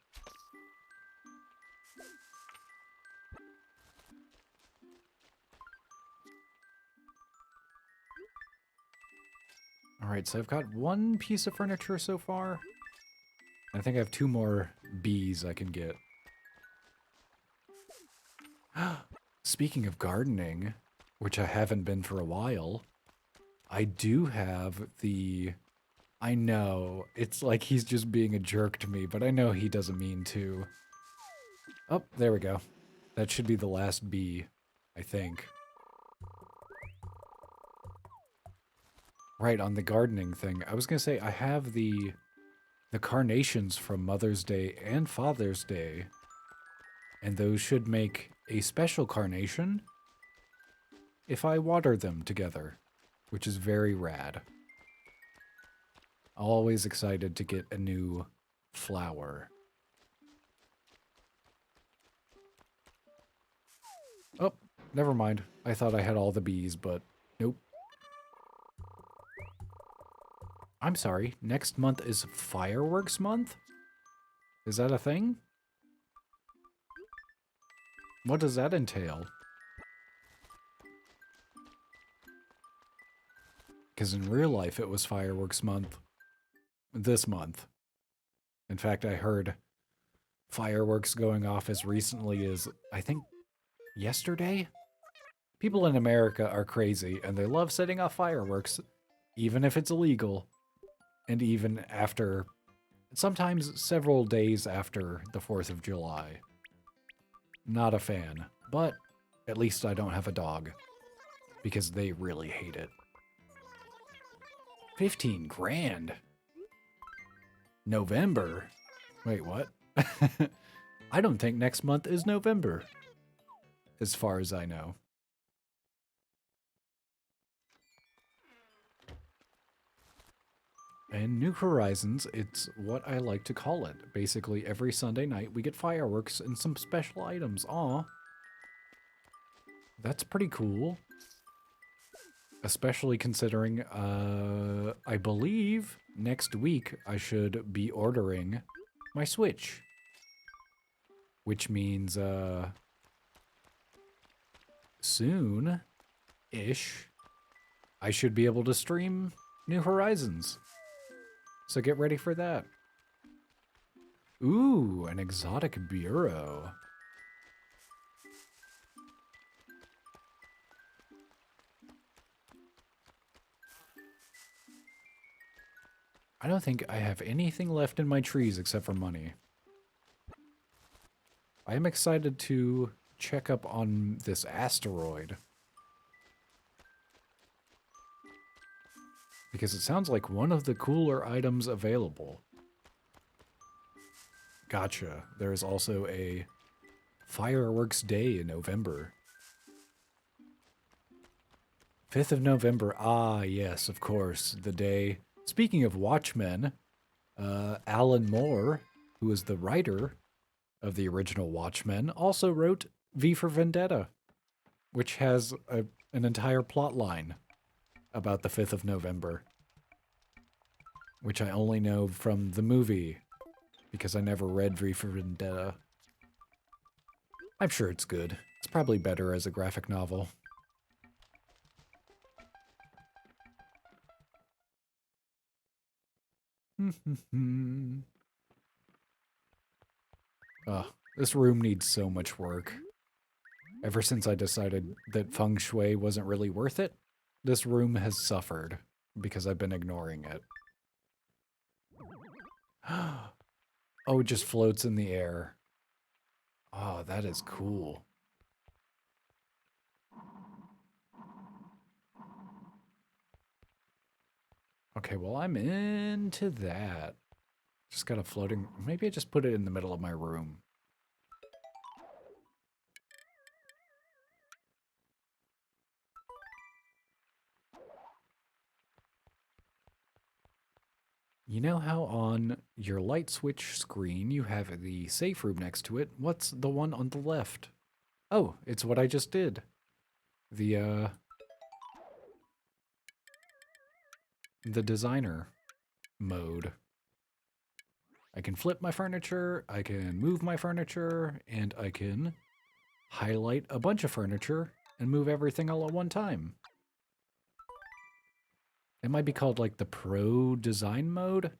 Alright, so I've got one piece of furniture so far. I think I have 2 more bees I can get. Speaking of gardening, which I haven't been for a while, I do have the... I know, it's like he's just being a jerk to me, but I know he doesn't mean to. Oh, there we go. That should be the last bee, I think. Right, on the gardening thing. I was gonna say, I have the carnations from Mother's Day and Father's Day, and those should make a special carnation if I water them together, which is very rad. Always excited to get a new flower. Oh, never mind. I thought I had all the bees, but nope. I'm sorry, next month is fireworks month? Is that a thing? What does that entail? Because in real life it was fireworks month. This month. In fact, I heard fireworks going off as recently as, I think, yesterday? People in America are crazy, and they love setting off fireworks, even if it's illegal, and even after, sometimes several days after the 4th of July. Not a fan, but at least I don't have a dog, because they really hate it. 15 grand? November? Wait, what? I don't think next month is November, as far as I know. And New Horizons, it's what I like to call it. Basically, every Sunday night we get fireworks and some special items. Aw. That's pretty cool. Especially considering, I believe next week I should be ordering my Switch. Which means, soon-ish, I should be able to stream New Horizons. So get ready for that. Ooh, an exotic bureau. I don't think I have anything left in my trees except for money. I am excited to check up on this asteroid. Because it sounds like one of the cooler items available. Gotcha. There is also a fireworks day in November. 5th of November. Ah, yes, of course. The day. Speaking of Watchmen, Alan Moore, who is the writer of the original Watchmen, also wrote V for Vendetta, which has an entire plot line about the 5th of November, which I only know from the movie, because I never read V for Vendetta. I'm sure it's good. It's probably better as a graphic novel. This room needs so much work. Ever since I decided that feng shui wasn't really worth it, this room has suffered because I've been ignoring it. Oh, it just floats in the air. Oh, that is cool. Okay, well, I'm into that. Just got a floating... Maybe I just put it in the middle of my room. You know how on your light switch screen you have the safe room next to it? What's the one on the left? Oh, it's what I just did. The designer mode. I can flip my furniture, I can move my furniture, and I can highlight a bunch of furniture and move everything all at one time. It might be called like the Pro Design mode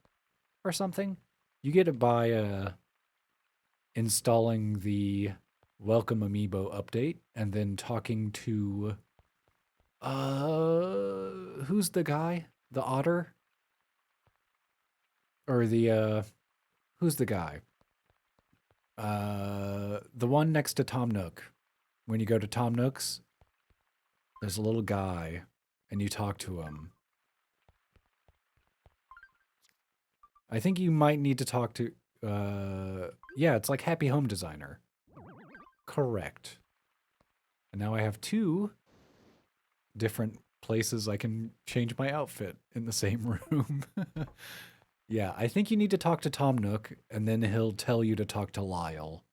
or something. You get it by installing the Welcome Amiibo update and then talking to who's the guy? The otter? Or the who's the guy? The one next to Tom Nook. When you go to Tom Nook's, there's a little guy and you talk to him. I think you might need to talk to yeah, it's like Happy Home Designer. Correct. And now I have 2 different places I can change my outfit in the same room. Yeah, I think you need to talk to Tom Nook, and then he'll tell you to talk to Lyle.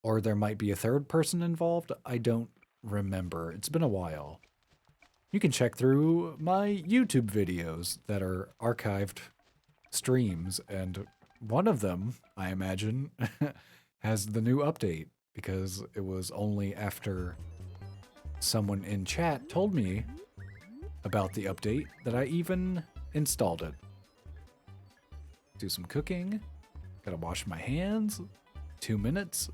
Or there might be a 3rd person involved. I don't remember. It's been a while. You can check through my YouTube videos that are archived streams, and one of them, I imagine, has the new update, because it was only after someone in chat told me about the update that I even installed it. Do some cooking. Gotta wash my hands. 2 minutes.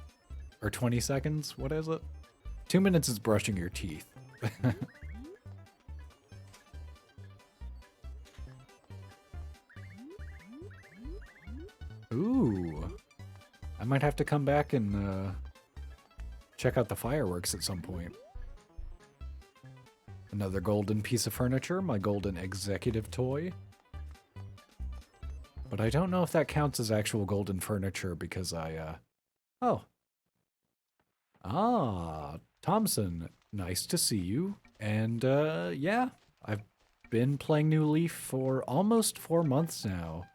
Or 20 seconds. What is it? 2 minutes is brushing your teeth. Ooh. I might have to come back and check out the fireworks at some point. Another golden piece of furniture, my golden executive toy. But I don't know if that counts as actual golden furniture because oh. Ah, Thompson, nice to see you. And, yeah, I've been playing New Leaf for almost 4 months now.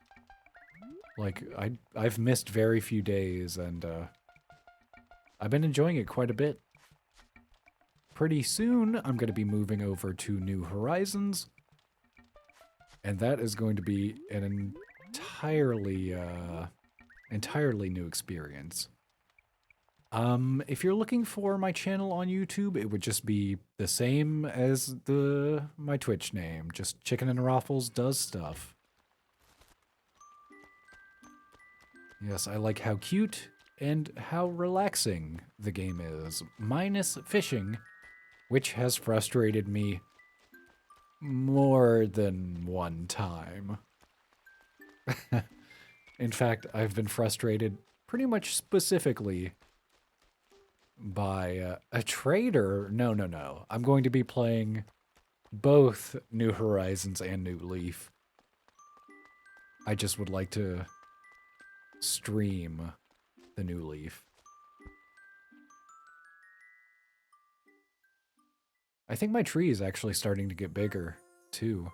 Like, I've missed very few days, and, I've been enjoying it quite a bit. Pretty soon, I'm going to be moving over to New Horizons, and that is going to be an entirely new experience. If you're looking for my channel on YouTube, it would just be the same as my Twitch name. Just Chicken and Raffles does stuff. Yes, I like how cute and how relaxing the game is, minus fishing, which has frustrated me more than one time. In fact, I've been frustrated pretty much specifically by a trader. No. I'm going to be playing both New Horizons and New Leaf. I just would like to stream the New Leaf. I think my tree is actually starting to get bigger, too.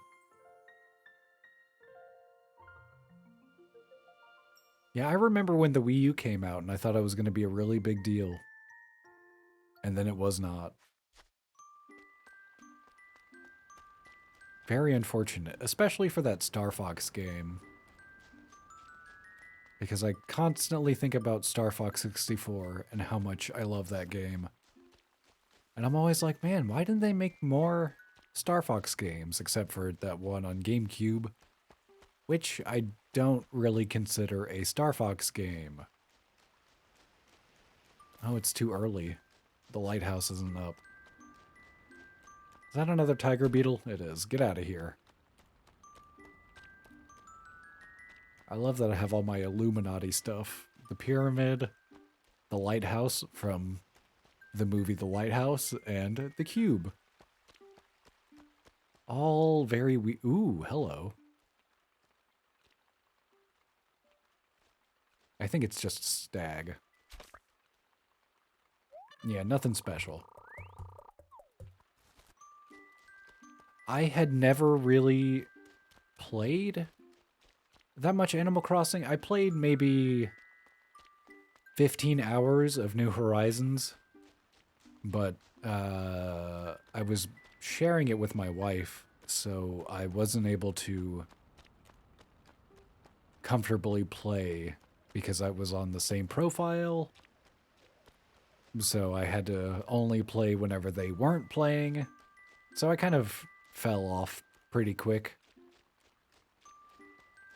Yeah, I remember when the Wii U came out, and I thought it was going to be a really big deal. And then it was not. Very unfortunate, especially for that Star Fox game. Because I constantly think about Star Fox 64 and how much I love that game. And I'm always like, man, why didn't they make more Star Fox games, except for that one on GameCube, which I don't really consider a Star Fox game. Oh, it's too early. The lighthouse isn't up. Is that another tiger beetle? It is. Get out of here. I love that I have all my Illuminati stuff. The pyramid, the lighthouse from the movie The Lighthouse, and the cube. All very ooh, hello. I think it's just a stag. Yeah, nothing special. I had never really played that much Animal Crossing. I played maybe 15 hours of New Horizons, but I was sharing it with my wife, so I wasn't able to comfortably play because I was on the same profile. So I had to only play whenever they weren't playing. So I kind of fell off pretty quick.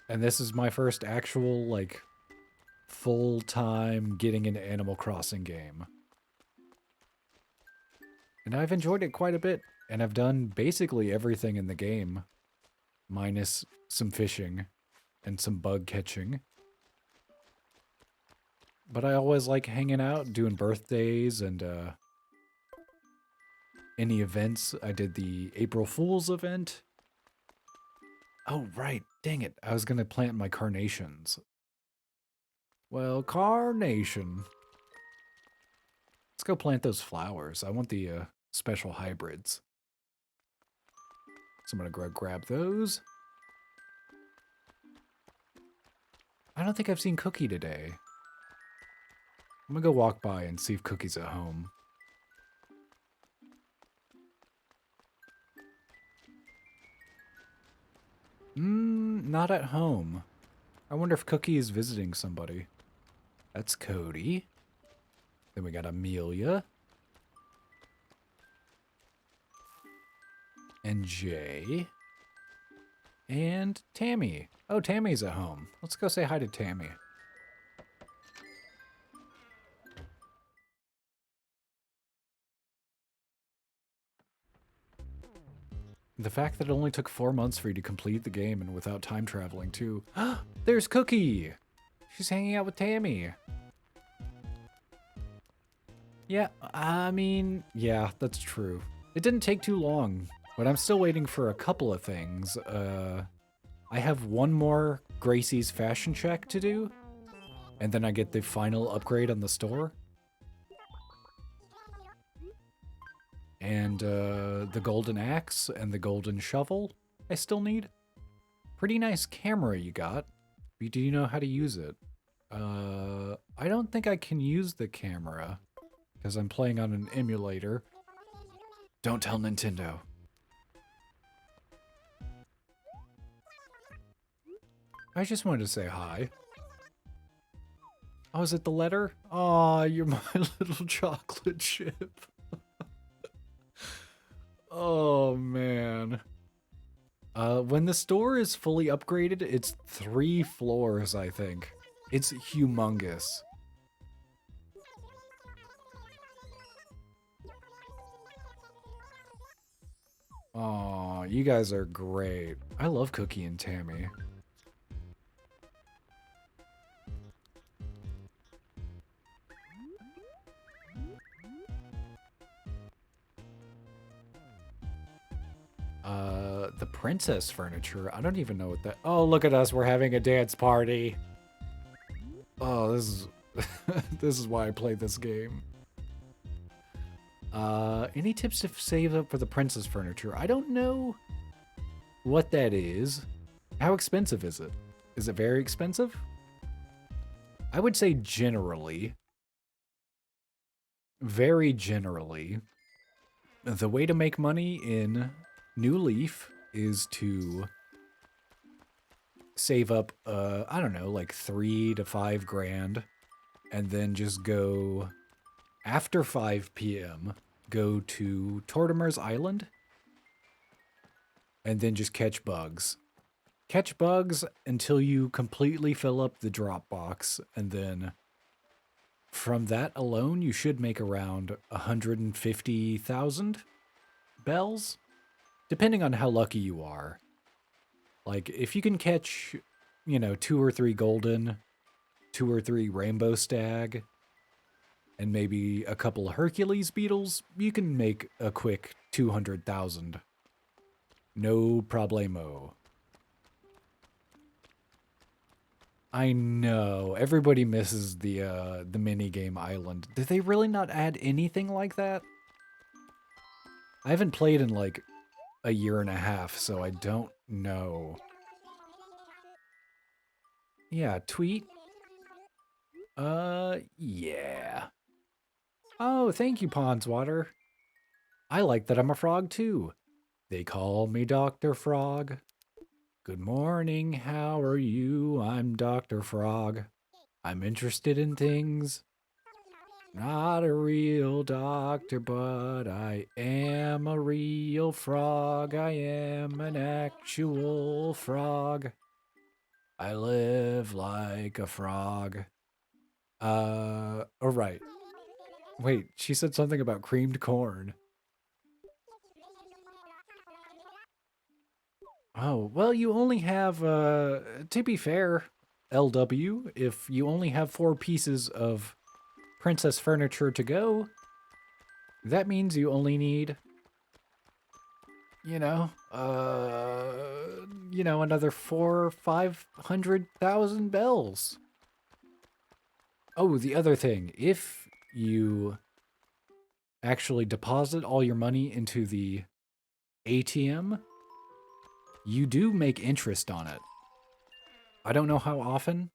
And this is my first actual, like, full-time getting into Animal Crossing game. And I've enjoyed it quite a bit, and I've done basically everything in the game, minus some fishing and some bug catching. But I always like hanging out, doing birthdays, and any events. I did the April Fool's event. Oh, right. Dang it. I was going to plant my carnations. Well, carnation. Let's go plant those flowers. I want the special hybrids. So I'm going to go grab those. I don't think I've seen Cookie today. I'm going to go walk by and see if Cookie's at home. Not at home. I wonder if Cookie is visiting somebody. That's Cody. Then we got Amelia. And Jay. And Tammy. Oh, Tammy's at home. Let's go say hi to Tammy. The fact that it only took 4 months for you to complete the game and without time traveling too. There's Cookie! She's hanging out with Tammy. Yeah, I mean, yeah, that's true. It didn't take too long, but I'm still waiting for a couple of things. I have one more Gracie's fashion check to do, and then I get the final upgrade on the store. And the golden axe and the golden shovel I still need. Pretty nice camera you got. Do you know how to use it? I don't think I can use the camera because I'm playing on an emulator. Don't tell Nintendo. I just wanted to say hi. Oh, is it the letter? Aw, you're my little chocolate chip. Oh, man. When the store is fully upgraded, it's 3 floors, I think. It's humongous. Aw, you guys are great. I love Cookie and Tammy. The princess furniture. I don't even know what that... Oh, look at us. We're having a dance party. Oh, this is... this is why I played this game. Any tips to save up for the princess furniture? I don't know what that is. How expensive is it? Is it very expensive? I would say generally. Very generally. The way to make money in New Leaf is to save up, I don't know, like 3 to 5 grand, and then just go after 5 p.m., go to Tortimer's Island, and then just catch bugs. Catch bugs until you completely fill up the drop box, and then from that alone, you should make around 150,000 bells, depending on how lucky you are. Like, if you can catch, 2 or 3 golden, 2 or 3 rainbow stag, and maybe a couple of Hercules beetles, you can make a quick 200,000. No problemo. I know, everybody misses the minigame island. Did they really not add anything like that? I haven't played in like a year and a half, so I don't know. Yeah, tweet. Yeah. Oh, thank you, Pondswater. I like that I'm a frog too. They call me Dr. Frog. Good morning, how are you? I'm Dr. Frog. I'm interested in things. Not a real doctor, but I am a real frog. I am an actual frog. I live like a frog. Alright. Wait, she said something about creamed corn. Oh, well, you only have, to be fair, LW, if you only have 4 pieces of princess furniture to go, that means you only need, another 400,000 or 500,000 bells. Oh, the other thing, if you actually deposit all your money into the ATM, you do make interest on it. I don't know how often,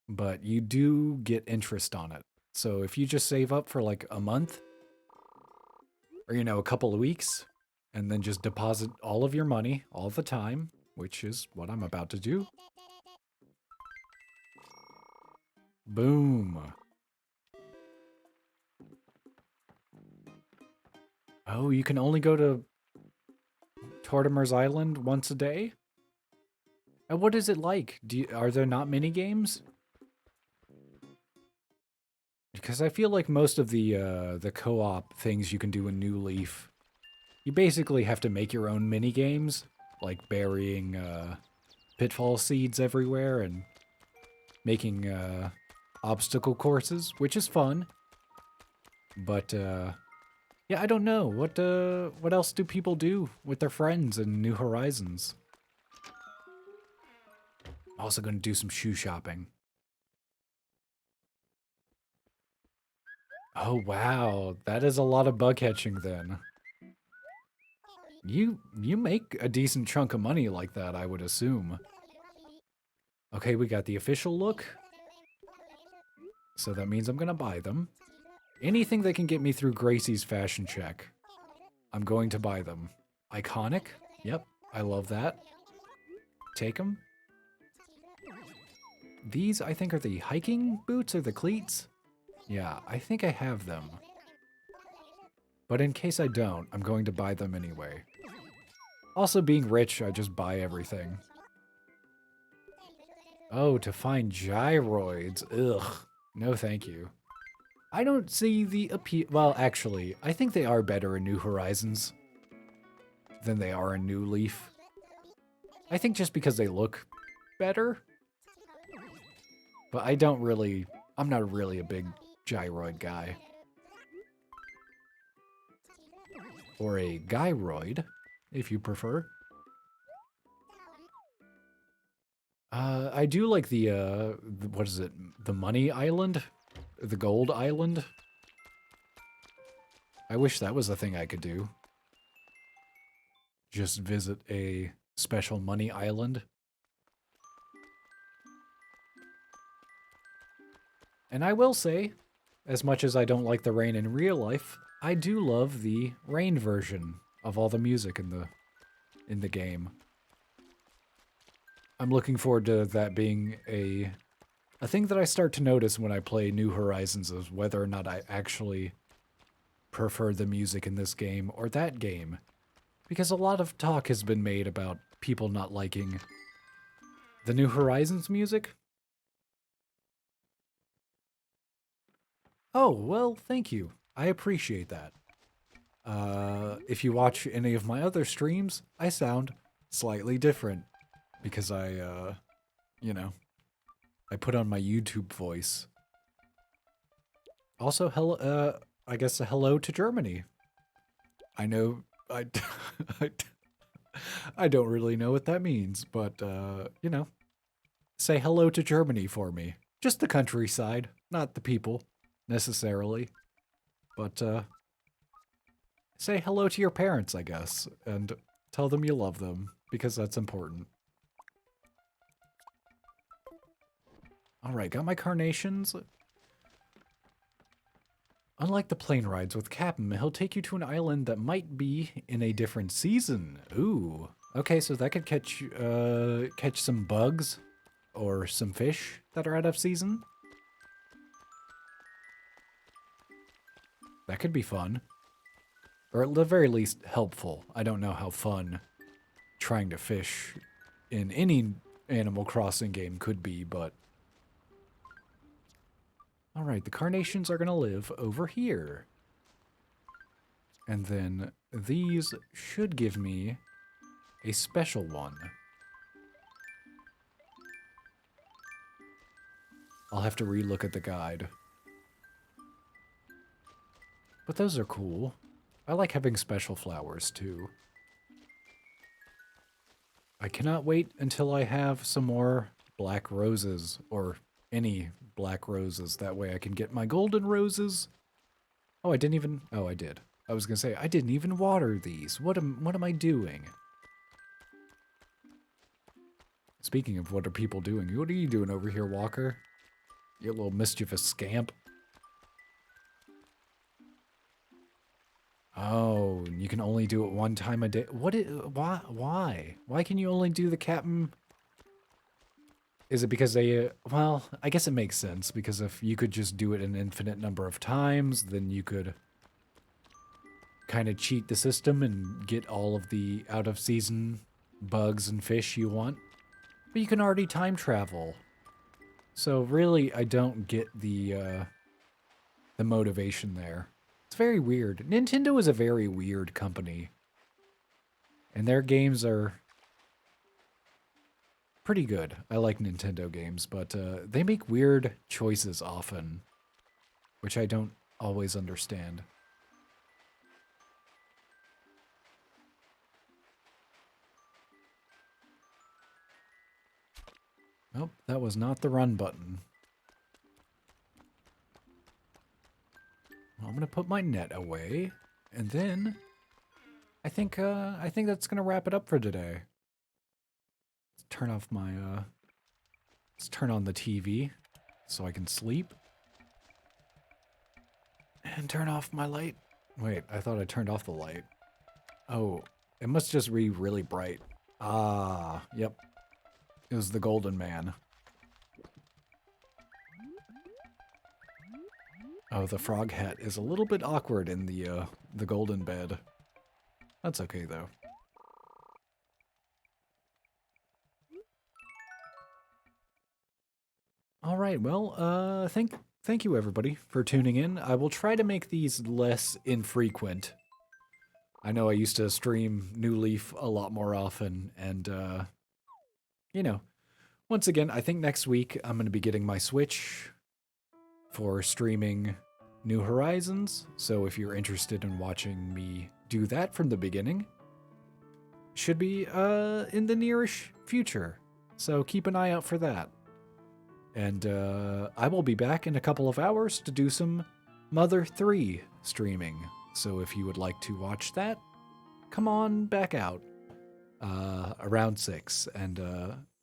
but you do get interest on it. So if you just save up for like a month, or a couple of weeks, and then just deposit all of your money all the time, which is what I'm about to do. Boom. Oh, you can only go to Tortimer's Island once a day? And what is it like? Are there not mini games? Because I feel like most of the co-op things you can do in New Leaf, you basically have to make your own mini games, like burying pitfall seeds everywhere and making obstacle courses, which is fun. But yeah, I don't know. What else do people do with their friends in New Horizons? I'm also going to do some shoe shopping. Oh wow, that is a lot of bug catching then. You make a decent chunk of money like that, I would assume. Okay, we got the official look. So that means I'm gonna buy them. Anything that can get me through Gracie's fashion check, I'm going to buy them. Iconic? Yep, I love that. Take them. These, I think, are the hiking boots or the cleats? Yeah, I think I have them. But in case I don't, I'm going to buy them anyway. Also, being rich, I just buy everything. Oh, to find gyroids. Ugh. No thank you. I don't see the appeal. Well, actually, I think they are better in New Horizons than they are in New Leaf. I think just because they look better. But I'm not really a big gyroid guy. Or a gyroid, if you prefer. I do like what is it? The Money Island? The Gold Island? I wish that was a thing I could do. Just visit a special money island. And I will say, as much as I don't like the rain in real life, I do love the rain version of all the music in the game. I'm looking forward to that being a thing that I start to notice when I play New Horizons is whether or not I actually prefer the music in this game or that game. Because a lot of talk has been made about people not liking the New Horizons music. Oh, well, thank you. I appreciate that. If you watch any of my other streams, I sound slightly different because you know, I put on my YouTube voice. Also, hello, I guess a hello to Germany. I know, I, I don't really know what that means, but, you know, say hello to Germany for me. Just the countryside, not the people, necessarily. But, say hello to your parents, I guess, and tell them you love them, because that's important. Alright, got my carnations. Unlike the plane rides with Captain, he'll take you to an island that might be in a different season. Ooh. Okay, so that could catch some bugs or some fish that are out of season. That could be fun. Or at the very least, helpful. I don't know how fun trying to fish in any Animal Crossing game could be, but... Alright, the carnations are gonna live over here. And then these should give me a special one. I'll have to relook at the guide. But those are cool. I like having special flowers, too. I cannot wait until I have some more black roses, or any black roses. That way I can get my golden roses. Oh, I didn't even... Oh, I did. I was gonna say, I didn't even water these. What am I doing? Speaking of what are people doing, what are you doing over here, Walker? You little mischievous scamp. Oh, you can only do it one time a day. Why? Why? Why can you only do the captain? Is it because they, well, I guess it makes sense, because if you could just do it an infinite number of times, then you could kind of cheat the system and get all of the out-of-season bugs and fish you want. But you can already time travel. So really, I don't get the motivation there. It's very weird. Nintendo is a very weird company. And their games are pretty good. I like Nintendo games, but they make weird choices often, which I don't always understand. Nope, that was not the run button. Well, I'm gonna put my net away, and then I think that's gonna wrap it up for today. Let's turn off my let's turn on the TV so I can sleep. And turn off my light. Wait, I thought I turned off the light. Oh, it must just be really bright. Ah, yep. It was the golden man. Oh, the frog hat is a little bit awkward in the golden bed. That's okay though. All right, well, thank you everybody for tuning in. I will try to make these less infrequent. I know I used to stream New Leaf a lot more often, and you know, once again, I think next week I'm going to be getting my Switch for streaming New Horizons. So if you're interested in watching me do that from the beginning, should be in the nearish future. So keep an eye out for that. And I will be back in a couple of hours to do some Mother 3 streaming. So if you would like to watch that, come on back out around 6. And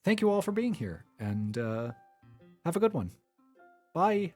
thank you all for being here. And have a good one. Bye.